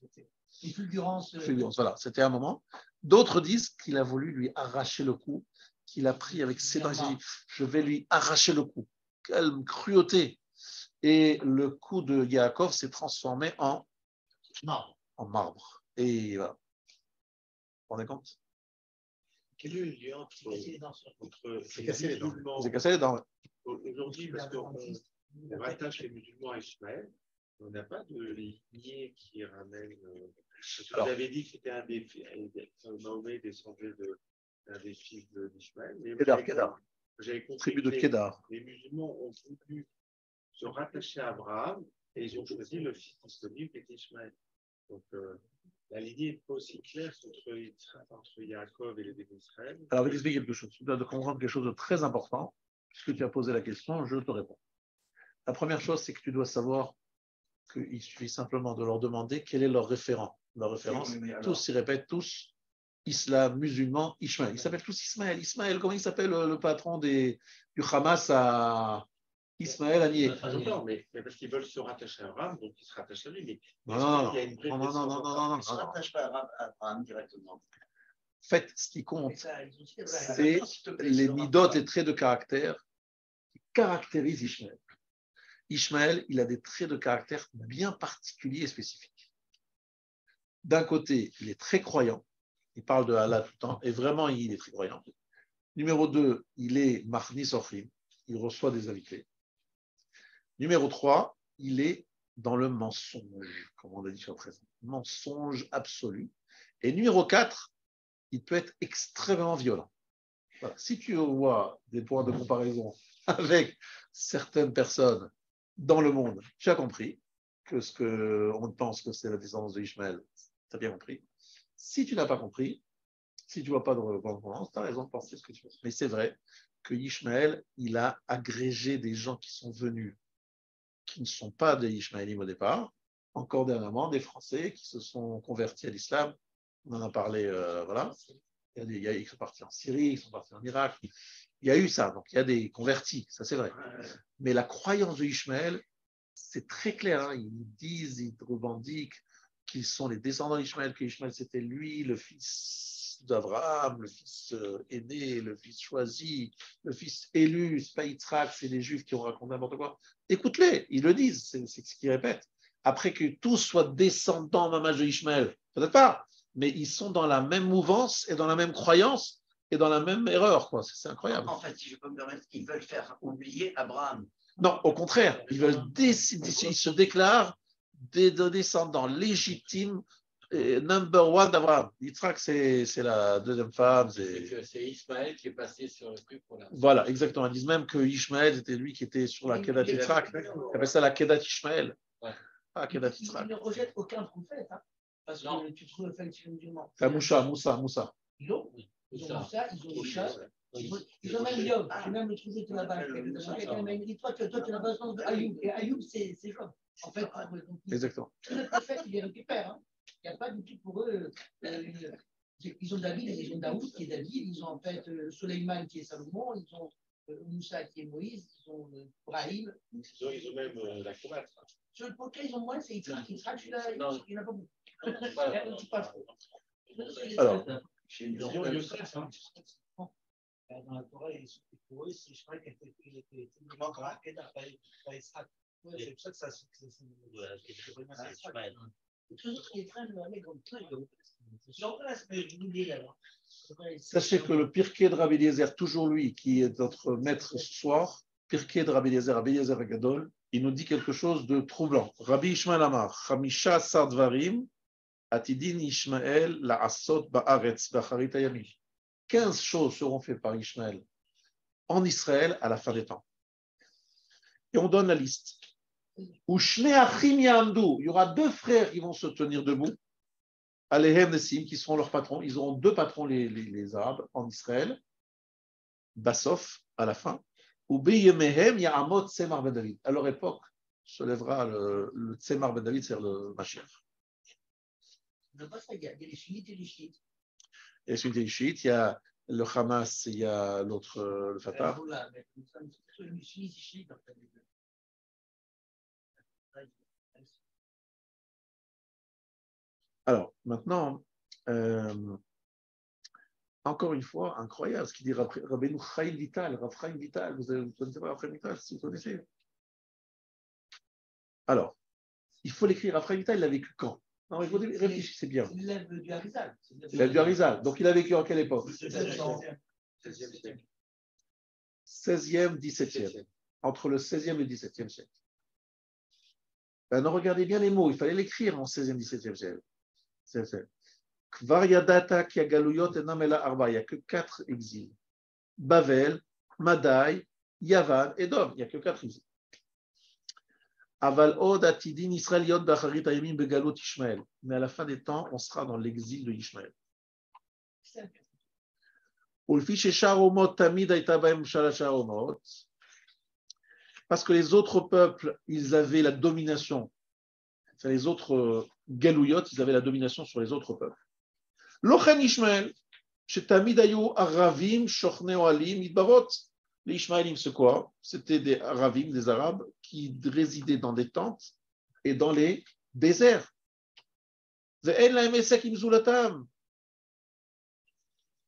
Une fulgurance. Voilà, c'était un moment. D'autres disent qu'il a voulu lui arracher le cou, qu'il a pris avec ses dents. Il s'est dit, je vais lui arracher le cou. Quelle cruauté! Et le cou de Yaakov s'est transformé en marbre. Et voilà. Vous vous rendez compte? Quel est le lien entre C'est cassé les dents. C'est cassé les dents. Aujourd'hui, parce qu'on rattache les musulmans à Ishmaël, On n'a pas de lignée qui ramène. Alors, vous avez dit que c'était un des fils, Mahomet descendait d'un des fils d'Ishmaël. Kedar. J'avais compris Tribu de que Kedar. les musulmans ont voulu se rattacher à Abraham et ils ont choisi le fils disponible qui était Ishmaël. Donc, la lignée n'est pas aussi claire entre Yaakov et les débuts d'Israël. Alors, je vais t'expliquer quelque chose. Tu dois comprendre quelque chose de très important. Puisque tu as posé la question, je te réponds. La première chose, c'est que tu dois savoir qu'il suffit simplement de leur demander quel est leur référent. Leur référence, tous, ils répètent tous islam, musulman, Ishmaël. Ils s'appellent tous Ismaël. Ismaël, comment il s'appelle le patron du Hamas à Ismaël Haniyeh? Non, mais parce qu'ils veulent se rattacher à Abraham, donc ils se rattachent à lui. Mais non, il y a une vraie non. Ils ne se rattachent pas à Abraham directement. En fait, ce qui compte, c'est les midot et traits de caractère qui caractérisent Ishmaël. Ishmaël, il a des traits de caractère bien particuliers et spécifiques. D'un côté, il est très croyant, il parle de Allah tout le temps, et vraiment, il est très croyant. Numéro 2, il est Mahnis Ochim, il reçoit des invités. Numéro 3, il est dans le mensonge, comme on a dit jusqu'à présent. Mensonge absolu. Et numéro 4, il peut être extrêmement violent. Voilà. Si tu vois des points de comparaison avec certaines personnes dans le monde, tu as compris que ce qu'on pense que c'est la descendance de Ishmaël, tu as bien compris. Si tu n'as pas compris, si tu ne vois pas de correspondance, tu as raison de penser ce que tu veux. Mais c'est vrai que Ishmaël, il a agrégé des gens qui sont venus, qui ne sont pas des Ishmaélim au départ, encore dernièrement, des Français qui se sont convertis à l'islam. On en a parlé, voilà. Il y a ils sont partis en Syrie, ils sont partis en Irak. Il y a eu ça, donc il y a des convertis, ça c'est vrai. Mais la croyance de Ishmaël, c'est très clair. Hein. Ils disent, ils revendiquent qu'ils sont les descendants d'Ishmaël, que Ishmaël c'était lui, le fils d'Abraham, le fils aîné, le fils choisi, le fils élu. C'est pas Yitzhak, c'est les Juifs qui ont raconté n'importe quoi. Écoute-les, ils le disent, c'est ce qu'ils répètent. Après que tous soient descendants mamage de Ishmaël, peut-être pas, mais ils sont dans la même mouvance et dans la même croyance et dans la même erreur, quoi. C'est incroyable. En fait, si je peux me permettre, ils veulent faire oublier Abraham. Non, au contraire, ils veulent décider, ils se déclarent des descendants légitimes, number one d'Abraham. Yitzhak, c'est la deuxième femme. C'est Ismaël qui est passé sur le truc pour la. Voilà, exactement. Ils disent même que Ishmaël était lui qui était sur la Kedat Yitzhak. Ils appellent ça la Kedat Ishmael. Ouais. Ah, Kedat Yitzhak. Ils ne rejettent aucun prophète, hein, parce que tu trouves le fait que musulman. C'est Moussa. Ils ont Moussa, ils ont Moussa. Ils ont même Yom, c'est même le trouvé de là-bas. Quelqu'un m'a dit, toi, tu as la base de Ayoub. Et Ayoub, c'est Job. En fait, exactement. Tous les prophètes, ils les récupèrent. Hein. Il n'y a pas du tout pour eux. Ils ont David, ils ont Daoud qui est David, ils ont en fait Soleiman qui est Salomon, ils ont Moussa qui est Moïse, ils ont Brahim. Ils ont même la combattre. Sur le portrait, ils ont moins, c'est Yitzhak. Yitzhak, il n'y en a pas beaucoup. Alors, Yosef, hein. Dans la Torah, pour eux, je crois qu'il était encore à Kedar, pas Yitzhak. C'est pour ça que ça se sachez que le Pirkei de Rabbi Eliezer, toujours lui, qui est notre maître ce soir, Pirkei de Rabbi Eliezer Gadol, il nous dit quelque chose de troublant. Rabbi Ishmael Amar, Chamisha Sardvarim, Atidin Ishmael, la Asot Ba'aretz, Bacharit Ayami. 15 choses seront faites par Ishmael en Israël à la fin des temps. Et on donne la liste. Il y aura 2 frères qui vont se tenir debout, Alehem Nessim, qui seront leurs patrons. Ils auront 2 patrons, les Arabes, en Israël. Bassof, à la fin. Ou Beyemehem Ya'amot Tzemar ben David. À leur époque, se lèvera le Tzemar ben David, c'est-à-dire le Mashiach. Il y a les sunnites et les chiites. Et les sunnites et les chiites, il y a le Hamas, il y a l'autre, le Fatah. Les sunnites et les chiites, en fait. Alors, maintenant, encore une fois, incroyable ce qu'il dit Rabbeinu Chaim Vital. Rav Chaim Vital, vous connaissez pas Rav Chaim Vital, si vous connaissez. Alors, il faut l'écrire. Rav Chaim Vital, il a vécu quand? Non, il faut réfléchissez bien. C'est l'élève du Harizal. L'élève du Harizal. Donc, il a vécu en quelle époque? 16e, 16e, 17e. Entre le 16e et le 17e siècle. Maintenant, regardez bien les mots, il fallait l'écrire en 16e, 17e siècle. Kvar yadata ki agaluyot enam ela arba, il n'y a que 4 exils. Bavel, Madaï, Yavan et Dom, il n'y a que 4 exils. Aval od atidin Israël yod bacharit ayamim begalot Ishmael. Mais à la fin des temps, on sera dans l'exil de Ishmael. Ulfi sheshar omot tamid aita bahem shalashar omot. Parce que les autres peuples, ils avaient la domination. Enfin, les autres galouyot, ils avaient la domination sur les autres peuples. Lochen Ishmael, chez Tamid ayu Aravim, Shochne Oalim, Idbarot. Les Ishmaélim, c'est quoi? C'était des Aravim, des Arabes, qui résidaient dans des tentes et dans les déserts. Ve'en lahem esek im zulatam.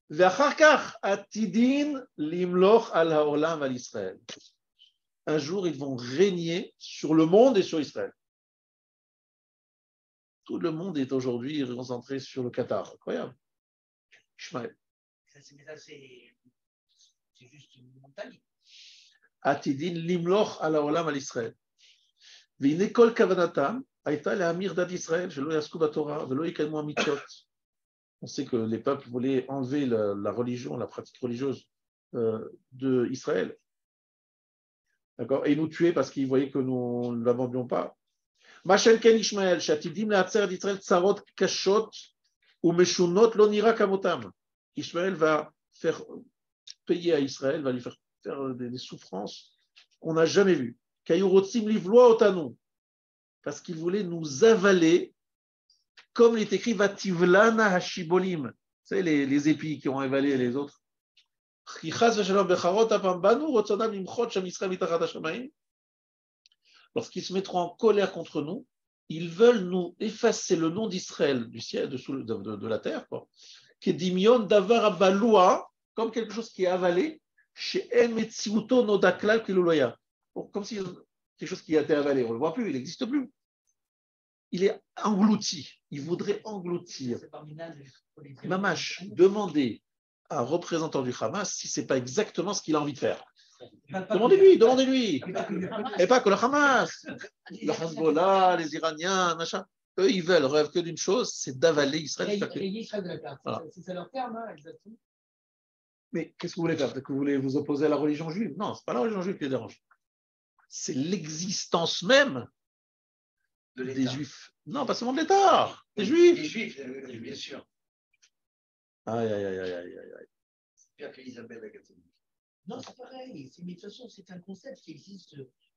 Ve'achar kach atidin limloch al haolam al Israël. Un jour, ils vont régner sur le monde et sur Israël. Tout le monde est aujourd'hui concentré sur le Qatar. Incroyable. Ishmael. C'est juste une montagne. Atidin limloch al haolam al Israël. Ve'ine kol kavanatam hayta le'amir dad Israël shelo yasku b'Torah ve'lo yikaymu hamitzvot. On sait que les peuples voulaient enlever la religion, la pratique religieuse d'Israël. D'accord? Et nous tuer parce qu'ils voyaient que nous ne l'abandonnions pas. Machem ken Ishmael, shatidim le'atzer d'Israël tsarot kashot ou meshunot lo nira kamotam. Ishmael va faire payer à Israël, va lui faire des souffrances qu'on n'a jamais vues. Kayurotzim livloa otanu. Parce qu'il voulait nous avaler, comme il est écrit Vativlana hashibolim. Vous savez, les épis qui ont avalé les autres. Lorsqu'ils se mettront en colère contre nous, ils veulent nous effacer le nom d'Israël du ciel, de la terre, quoi. Qui est dimion davar abaloua, comme quelque chose qui est avalé, chez Emetziuto nodaklal kiluloya. Comme si quelque chose qui a été avalé, on ne le voit plus, il n'existe plus. Il est englouti, il voudrait engloutir. Mamash, demandez à un représentant du Hamas si ce n'est pas exactement ce qu'il a envie de faire. Demandez-lui. Et pas que le Hamas, le Hezbollah, les Iraniens, machin. Eux, ils rêvent que d'une chose, c'est d'avaler Israël. Voilà. C'est leur terme, hein, exactement. Mais qu'est-ce que vous voulez faire? Que vous voulez vous opposer à la religion juive? Non, ce n'est pas la religion juive qui les dérange. C'est l'existence même des Juifs. Non, pas seulement de l'État, des Juifs. Des Juifs, bien sûr. Aïe. C'est pire qu'Isabelle la catholique. Non, c'est pareil. Mais de toute façon, c'est un concept qui existe.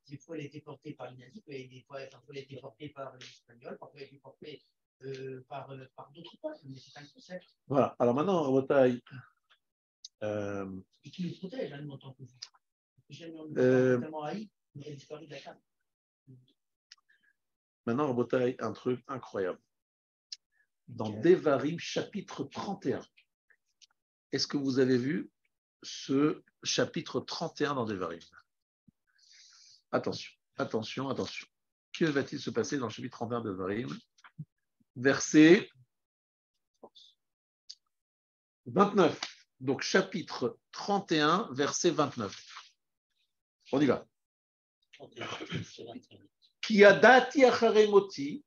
Des fois, elle a été portée par les nazis, des fois, elle a été portée par les Espagnols, parfois, elle a été portée par d'autres peuples. Mais c'est un concept. Voilà. Alors maintenant, Rabotai. Et qui nous protège, hein, nous, en tant que juifs. Jamais on nous a tellement haï, mais elle a disparu de la carte. Maintenant, Rabotai, un truc incroyable. Dans Devarim, chapitre 31. Est-ce que vous avez vu ce chapitre 31 dans Devarim? Attention. Que va-t-il se passer dans le chapitre 31 de Devarim? Verset 29. Donc, chapitre 31, verset 29. On y va. Ki yadati acharei moti,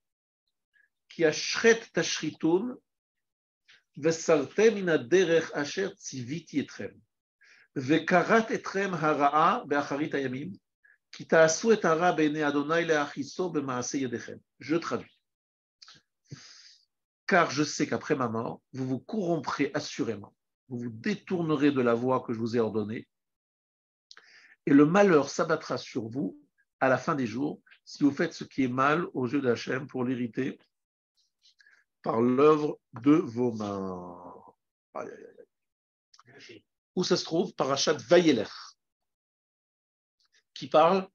ki ashret tashritum, וסרתם מן הדרך אשר ציוויתי אתכם, וקראת אתכם הרעה באחרית הימים, כי תעשו את הרע בעיני אדוני להכיסו במעשה ידיכם. Je traduis. Car je sais qu'après ma mort, vous vous corromprez assurément, vous vous détournerez de la voie que je vous ai ordonnée, et le malheur s'abattra sur vous à la fin des jours, si vous faites ce qui est mal aux yeux d'Hachem pour l'hériter par l'œuvre de vos mains. Aïe. Où ça se trouve? Parashat Vayelech. Qui parle?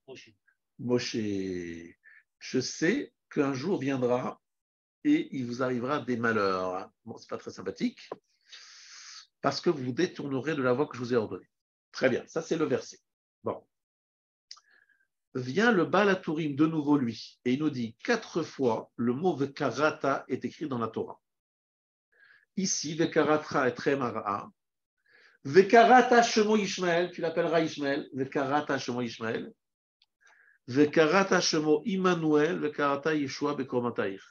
Moshe. Je sais qu'un jour viendra et il vous arrivera des malheurs. Bon, c'est pas très sympathique, parce que vous vous détournerez de la voie que je vous ai ordonnée. Très bien, ça c'est le verset. Bon. Vient le Baal HaTurim de nouveau lui, et il nous dit 4 fois le mot Vekarata est écrit dans la Torah. Ici, Vekaratra etrem hara'a. Vekarata shemo Ishmael, tu l'appelleras Ishmael, Vekarata shemo Ishmael. Vekarata shemo Immanuel, vekarata Yeshua bekormataïr.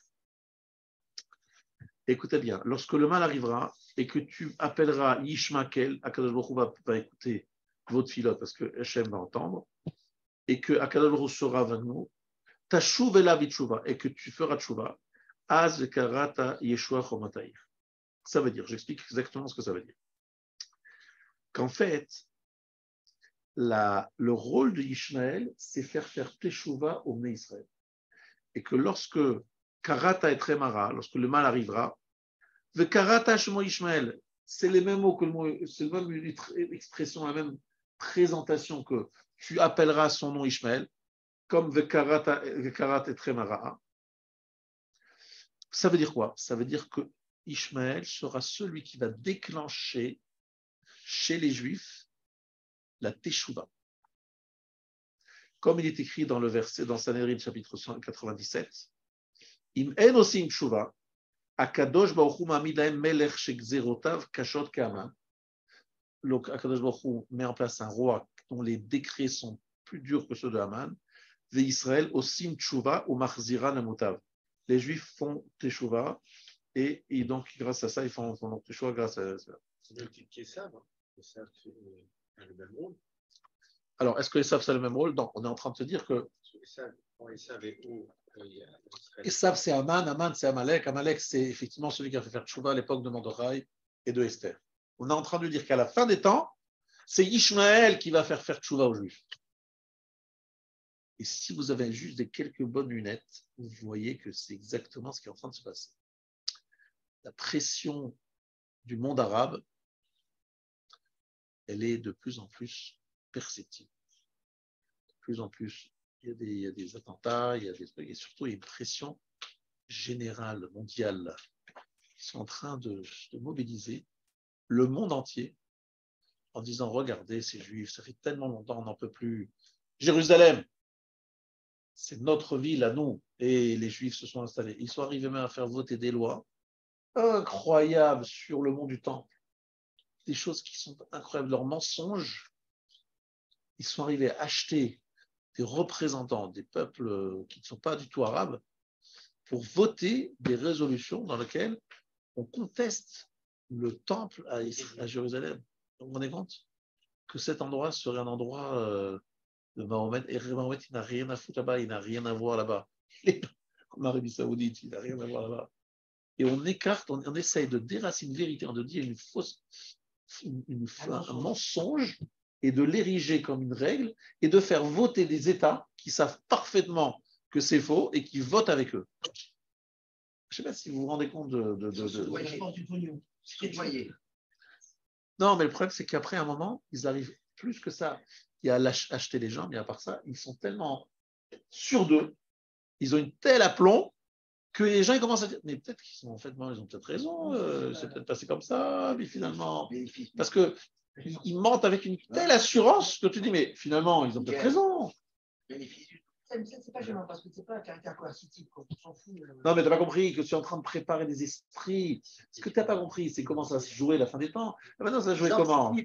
Écoutez bien, lorsque le mal arrivera et que tu appelleras Yishmakel, Akadosh Baruch Hu va écouter votre filote parce que Hachem va entendre, et que Akadosh Baruch Hu sera avec nous, Tashuv elav tshuva, et que tu feras tshuva, Az vekarata Yeshua chomataïr. Ça veut dire, j'explique exactement ce que ça veut dire. Qu'en fait, le rôle de Ishmaël, c'est faire teshuva au Bnei Israël. Et que lorsque Karata et Tremara, lorsque le mal arrivera, le Karata Shemo Ishmael, c'est les mêmes mots que le mot, c'est la même expression, la même présentation que tu appelleras son nom Ishmael, comme Vekarata et Tremara. Ça veut dire quoi? Ça veut dire que Ishmaël sera celui qui va déclencher chez les Juifs la Teshuvah. Comme il est écrit dans le verset, dans Sanhédrin chapitre 197, Im en osim Teshuvah, Akadosh Baruch Hu ma'amid lahem melech shegzerotav kashot ke'aman. Donc Akadosh Baruch Hu met en place un roi dont les décrets sont plus durs que ceux de Haman. Ve Israël osim Teshuvah ou machzira namutav. Les Juifs font Teshuvah et donc grâce à ça ils font Teshuvah grâce à ça. C'est le type qui est ça, non? Ça fait le même rôle. Alors, est-ce que Esav c'est le même rôle? Non, on est en train de se dire que Esav est où? Esav c'est Haman, Haman c'est Amalek, Amalek c'est effectivement celui qui a fait faire Teshuvah à l'époque de Mordechai et de Esther. On est en train de dire qu'à la fin des temps, c'est Ishmaël qui va faire Teshuvah aux Juifs. Et si vous avez juste quelques bonnes lunettes, vous voyez que c'est exactement ce qui est en train de se passer. La pression du monde arabe, elle est de plus en plus perceptible. De plus en plus, il y a des attentats, il y a des trucs, et surtout il y a une pression générale, mondiale, qui sont en train de mobiliser le monde entier en disant, regardez ces Juifs, ça fait tellement longtemps, on n'en peut plus. Jérusalem, c'est notre ville à nous, et les Juifs se sont installés. Ils sont arrivés même à faire voter des lois incroyables sur le mont du Temple. Des choses qui sont incroyables, leurs mensonges. Ils sont arrivés à acheter des représentants des peuples qui ne sont pas du tout arabes pour voter des résolutions dans lesquelles on conteste le temple à Jérusalem. Vous vous rendez compte que cet endroit serait un endroit de Mahomet, et Mahomet, il n'a rien à foutre là-bas, il n'a rien à voir là-bas. En Arabie Saoudite, il n'a rien à voir là-bas. Et on écarte, on essaye de déraciner une vérité, de dire une fausse, un mensonge, et de l'ériger comme une règle, et de faire voter des États qui savent parfaitement que c'est faux et qui votent avec eux. Je ne sais pas si vous vous rendez compte Non, mais le problème, c'est qu'après un moment, ils arrivent plus que ça. Il y a acheter les gens, mais à part ça, ils sont tellement sûrs d'eux, ils ont une telle aplomb que les gens ils commencent à dire, mais peut-être qu'ils sont en fait, ils ont peut-être raison, c'est peut-être passé comme ça, mais finalement, parce que ils mentent avec une telle assurance que tu dis, mais finalement, ils ont peut-être raison. C'est pas gênant parce que c'est pas un caractère coercitif, on s'en fout. Non, mais tu n'as pas compris que tu es en train de préparer des esprits. Ce que tu n'as pas compris, c'est comment ça va se jouer la fin des temps. Et maintenant, ça va jouer comment?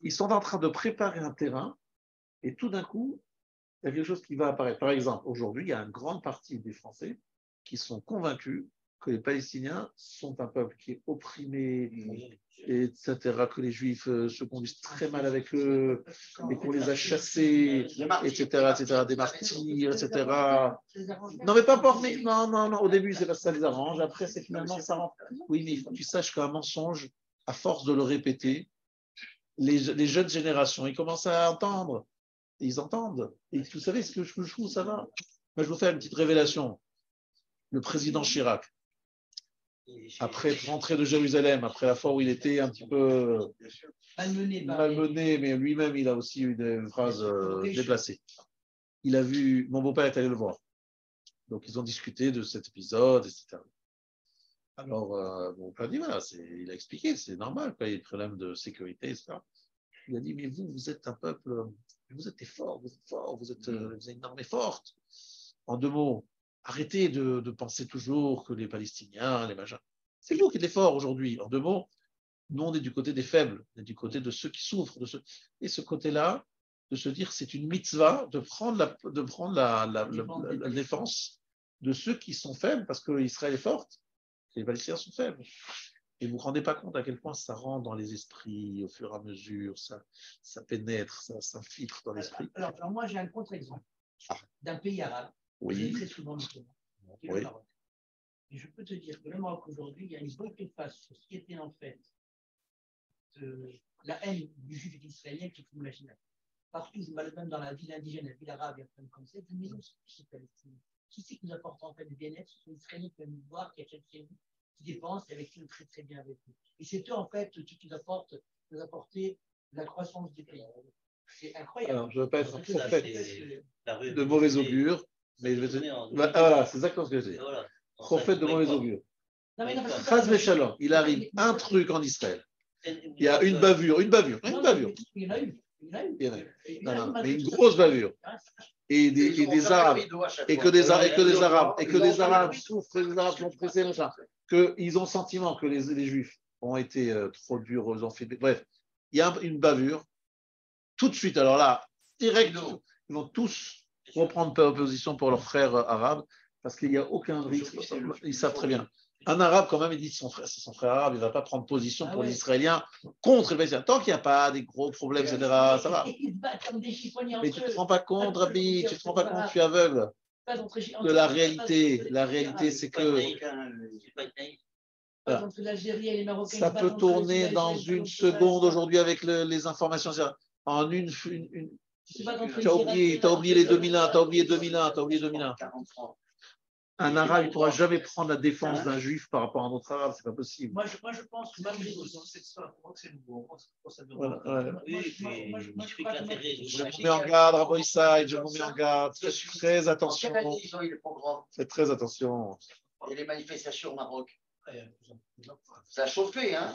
Ils sont en train de préparer un terrain et tout d'un coup, il y a quelque chose qui va apparaître. Par exemple, aujourd'hui, il y a une grande partie des Français qui sont convaincus que les Palestiniens sont un peuple qui est opprimé, etc., que les Juifs se conduisent très mal avec eux, et qu'on les a chassés, etc., des martyrs, etc. Non, mais pas pour, mais non, au début, c'est parce que ça les arrange, après, c'est finalement, ça rend. Oui, mais il faut que tu saches qu'un mensonge, à force de le répéter, les jeunes générations, ils commencent à entendre, et ils entendent. Et vous savez ce que je trouve, ça va. Moi, je vous fais une petite révélation. Le président Chirac, après rentrer de Jérusalem, après la fois où il était un petit peu malmené, mais lui-même, il a aussi eu des phrases déplacées. Il a vu, mon beau-père est allé le voir. Donc, ils ont discuté de cet épisode, etc. Alors, mon beau-père a dit, voilà, il a expliqué, c'est normal, il y a des problèmes de sécurité, etc. Il a dit, mais vous êtes un peuple, vous êtes fort, vous avez une armée forte. En deux mots, arrêtez de penser toujours que les Palestiniens, les machins. C'est vous qui êtes forts aujourd'hui. En deux mots, nous, on est du côté des faibles, on est du côté de ceux qui souffrent. Et ce côté-là, de se dire c'est une mitzvah de prendre la défense de ceux qui sont faibles, parce qu'Israël est forte, les Palestiniens sont faibles. Et vous ne vous rendez pas compte à quel point ça rentre dans les esprits au fur et à mesure, ça pénètre, ça s'infiltre dans l'esprit. Alors moi, j'ai un contre-exemple d'un pays arabe, Oui. très souvent notamment, qui est le Maroc. Et je peux te dire que le Maroc aujourd'hui, il y a une bonne face sur ce qui était en fait la haine du juif israélien qui est imaginable. Partout, même dans la ville indigène, la ville arabe, il y a plein de comme ça, une maison sur Palestine. Qui c'est qui nous apporte en fait du bien-être? Ce sont les Israéliens qui viennent nous voir, qui achètent chez nous, qui dépensent et avec qui on très très bien avec nous. Et c'est eux en fait qui nous apporter la croissance du pays. C'est incroyable. Alors, je ne veux pas être prophète de mauvais augure, mais je vais te dire. Voilà, c'est exactement ce que je dis. Prophète de mauvais augure. Chas v'shalom, il arrive un truc en Israël. Il y a une bavure. Il y en a eu. Mais une grosse bavure. Et des Arabes, et que des Arabes souffrent, que les Arabes sont pressés, machin, qu'ils ont le sentiment que les Juifs ont été trop durs, ils ont fait. Bref, il y a une bavure. Tout de suite, alors là, direct, ils vont tous reprendre position pour leurs frères arabes, parce qu'il n'y a aucun risque. Ils savent très bien. Un arabe, quand même, il dit c'est son frère arabe, il ne va pas prendre position pour les Israéliens contre les Palestiniens. Tant qu'il n'y a pas des gros problèmes, etc., ça va. Mais tu ne te rends pas compte, Rabbi, tu ne te rends pas compte, tu es aveugle de la réalité. La réalité, c'est que ça peut tourner dans une seconde aujourd'hui avec les informations. En une tu as oublié les 2001, tu as oublié 2001. Un arabe, il ne pourra jamais prendre la défense d'un juif par rapport à un autre arabe, c'est pas possible. Moi, je pense que malgré tout, c'est nouveau. Voilà, ouais. Je vous mets en garde, Rabbi Saïd, je vous mets en garde. Faites très attention. Faites très attention. Il y a les manifestations au Maroc. Ça a chauffé, hein?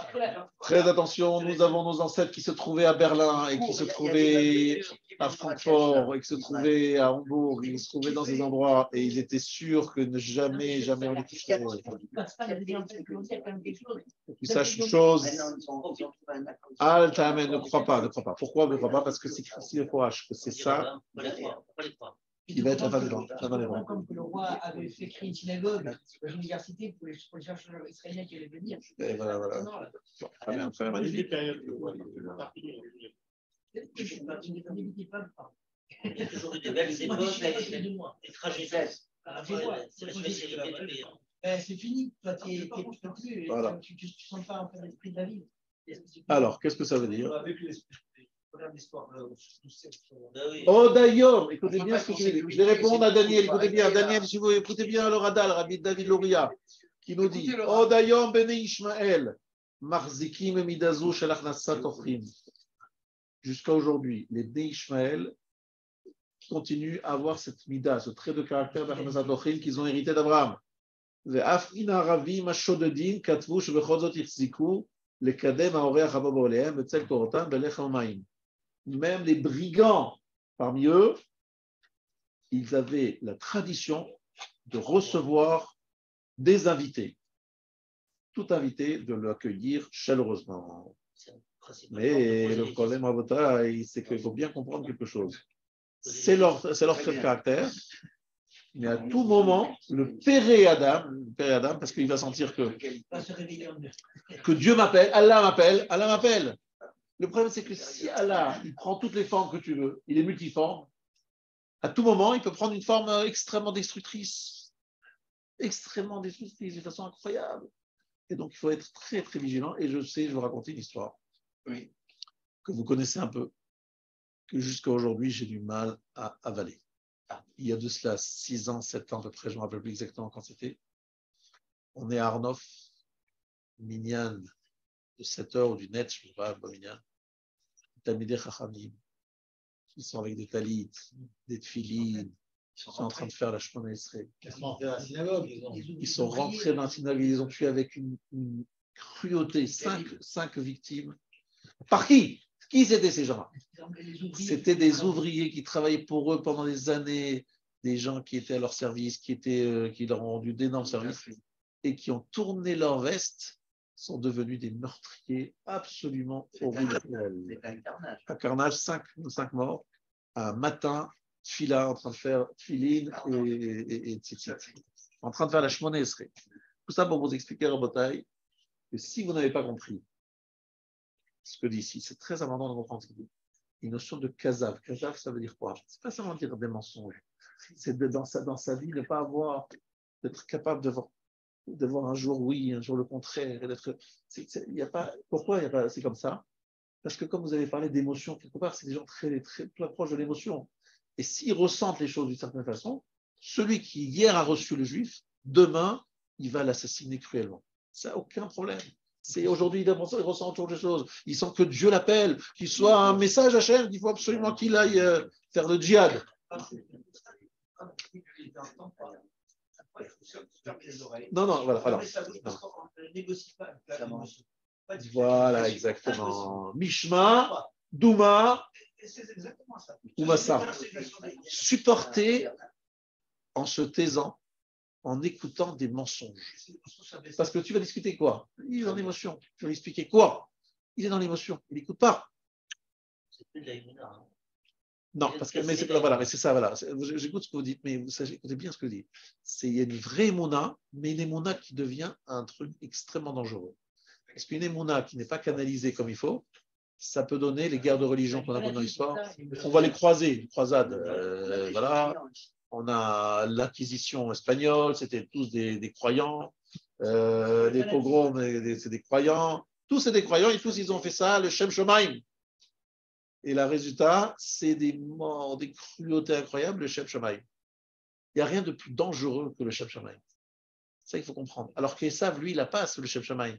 Très attention, nous avons nos ancêtres qui se trouvaient à Berlin et qui se trouvaient à Francfort et qui se trouvaient à Hambourg, ils se trouvaient dans ces endroits et ils étaient sûrs que jamais on les toucherait. Tu saches une chose, Al-Tamen, ne crois pas. Pourquoi ne crois pas? Parce que c'est Christi le courage, que c'est ça qui va être la fin des temps. Comme que le roi avait fait créer une synagogue dans une université pour les chercheurs israéliens qui allaient venir. Et voilà. Très bien, magnifique. Toujours des belles époques, des tragédies. C'est fini, toi, tu ne peux plus, tu ne sens pas en fait l'esprit de la vie. Alors, qu'est-ce que ça veut dire? Oh d'ailleurs, écoutez bien ce que je vais dire. Je vais répondre à Daniel. Écoutez bien, Daniel, si vous écoutez bien le Radal, Rabbi David Loria, qui nous dit Oh d'ailleurs, Bene Ishmael, Marzikim Midazu Shalachnasa Tochrim. Jusqu'à aujourd'hui, les Bene Ishmael continuent à avoir cette mida, ce trait de caractère d'Achnasa Tochrim qu'ils ont hérité d'Abraham. Ve'afina Ravim Ashodedin Katvu Shebechozot Ichziku Lekadem Aoreach Haba B'Olehem Betzel Torotam Belechem Maim. Même les brigands parmi eux, ils avaient la tradition de recevoir des invités. Tout invité, de l'accueillir chaleureusement. Mais le problème, c'est qu'il faut bien comprendre quelque chose. C'est leur trait de caractère. Mais à tout moment, le Père Adam, parce qu'il va sentir que Dieu m'appelle, Allah m'appelle. Le problème, c'est que si Allah, il prend toutes les formes que tu veux, il est multiforme, à tout moment, il peut prendre une forme extrêmement destructrice de façon incroyable. Et donc, il faut être très, très vigilant. Et je vais vous raconter une histoire que vous connaissez un peu, que jusqu'à aujourd'hui, j'ai du mal à avaler. Il y a de cela 6 ans, 7 ans à peu près, je ne me rappelle plus exactement quand c'était. On est à Arnof, Minyan de 7 heures ou du net, je ne sais pas, Minyan. Talmidei Chachamim, qui sont avec des talit, des tfilines, ils sont en train de faire la Shemona Esrei. Ils sont rentrés dans la synagogue, ils ont tué avec une cruauté 5 victimes. Par qui? Qui c'était ces gens-là? C'était des ouvriers qui travaillaient pour eux pendant des années, des gens qui étaient à leur service, qui leur ont rendu d'énormes services et qui ont tourné leur veste, sont devenus des meurtriers absolument horribles. Un carnage, 5 morts. un matin, tfila, en train de faire tfilin et tzitzit, en train de faire la shmona esrei. Tout ça pour vous expliquer, Rabotai, que si vous n'avez pas compris ce que dit ici, c'est très important de comprendre ce qu'il dit. Une notion de kazav. Kazav, ça veut dire quoi? C'est pas seulement dire des mensonges. C'est dans sa vie ne pas avoir, d'être capable de voir un jour oui, un jour le contraire. Y a pas, pourquoi c'est comme ça? Parce que comme vous avez parlé d'émotions, quelque part, c'est des gens très, très proches de l'émotion. Et s'ils ressentent les choses d'une certaine façon, celui qui hier a reçu le juif, demain, il va l'assassiner cruellement. Ça n'a aucun problème. C'est aujourd'hui, il ressent toujours des choses. Il sent que Dieu l'appelle, qu'il soit un message à Hachem, qu'il faut absolument qu'il aille faire le djihad. Non, voilà. Voilà, exactement. Mishma, Douma, ou Massa. Supporter en se taisant, en écoutant des mensonges. Parce que tu vas discuter quoi? Il est dans l'émotion. Tu vas expliquer quoi? Il est dans l'émotion. Il n'écoute pas. Non, parce que mais c'est ça, voilà. J'écoute ce que vous dites, mais vous savez, écoutez bien ce que vous dites. Il y a une vraie émouna, mais une émouna qui devient un truc extrêmement dangereux. Parce qu'une émouna qui n'est pas canalisée comme il faut, ça peut donner les guerres de religion qu'on a dans l'histoire. On va les croiser, les croisades. Voilà. On a l'acquisition espagnole, c'était tous des croyants. Les pogroms, c'est des croyants. Tous c'est des croyants et tous ils ont fait ça, le Shem Shomaim. Et le résultat, c'est des morts, des cruautés incroyables, le Shem Shomaim. Il n'y a rien de plus dangereux que le Shem Shomaim. C'est ça qu'il faut comprendre. Alors qu'Esav, lui, il n'a pas le Shem Shomaim.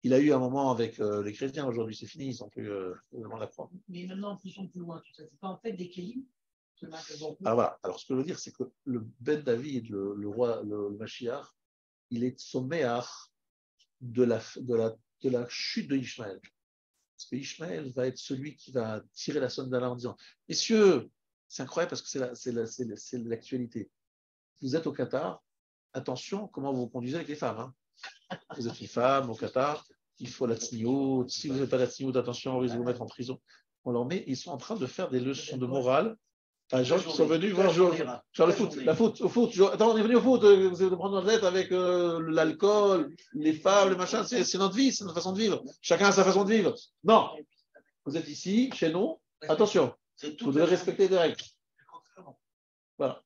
Il a eu un moment avec les chrétiens, aujourd'hui c'est fini, ils sont plus vraiment la croix. Mais maintenant, ils sont plus loin, tout ça. C'est pas en fait des kélim. Ah voilà. Alors ce que je veux dire, c'est que le Ben David, le roi, le Mashiach, il est somméach de la chute de Ishmaël. Parce que Ishmaël va être celui qui va tirer la sonne d'Allah en disant « Messieurs, c'est incroyable parce que c'est l'actualité. Vous êtes au Qatar, attention comment vous vous conduisez avec les femmes. Hein. Vous êtes une femme au Qatar, il faut la tsniout. Si vous n'avez pas la tsniout, attention, ils vont vous mettre en prison. » On leur met, ils sont en train de faire des leçons de morale à des gens qui sont venus voir jouer le foot, au foot. Attends, on est venu au foot, vous allez prendre notre tête avec l'alcool, les femmes, le machin, c'est notre vie, c'est notre façon de vivre. Chacun a sa façon de vivre. Non, vous êtes ici, chez nous, attention, vous devez respecter des règles. Voilà.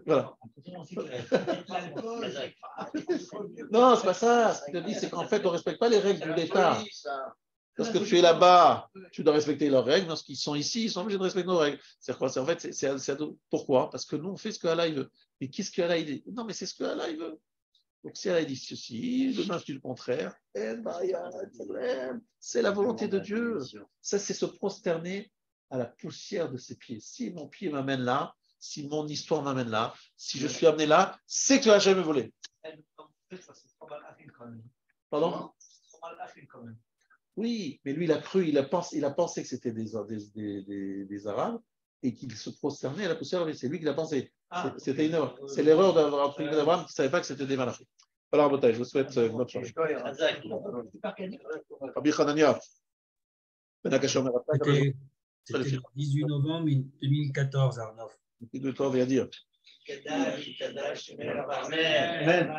Voilà. Non, c'est pas ça. Ce qu'il te dit, c'est qu'en fait, on ne respecte pas les règles de l'État. Parce que tu es là-bas, tu dois respecter leurs règles. Lorsqu'ils sont ici, ils sont obligés de respecter nos règles. C'est quoi? En fait, pourquoi? Parce que nous, on fait ce que Allah veut. Mais qu'est-ce que Allah dit? Non, mais c'est ce que Allah veut. Donc, si Allah dit ceci, demain, je dis le contraire. C'est la volonté de Dieu. Ça, c'est se prosterner à la poussière de ses pieds. Si mon pied m'amène là, si mon histoire m'amène là, si je suis amené là, c'est que Hachem me voulait. Pardon? Oui, mais lui, il a cru, il a pensé que c'était des Arabes et qu'il se prosternait à la poussière, mais c'est lui qui l'a pensé. C'était une erreur. C'est l'erreur d'Abraham qui ne savait pas que c'était des malachim. Voilà, Rabotai, je vous souhaite une bonne soirée. Rabbi Hanania. C'était le 18 novembre 2014, Arnaud. Qu'est-ce que tu avais à dire? Amen.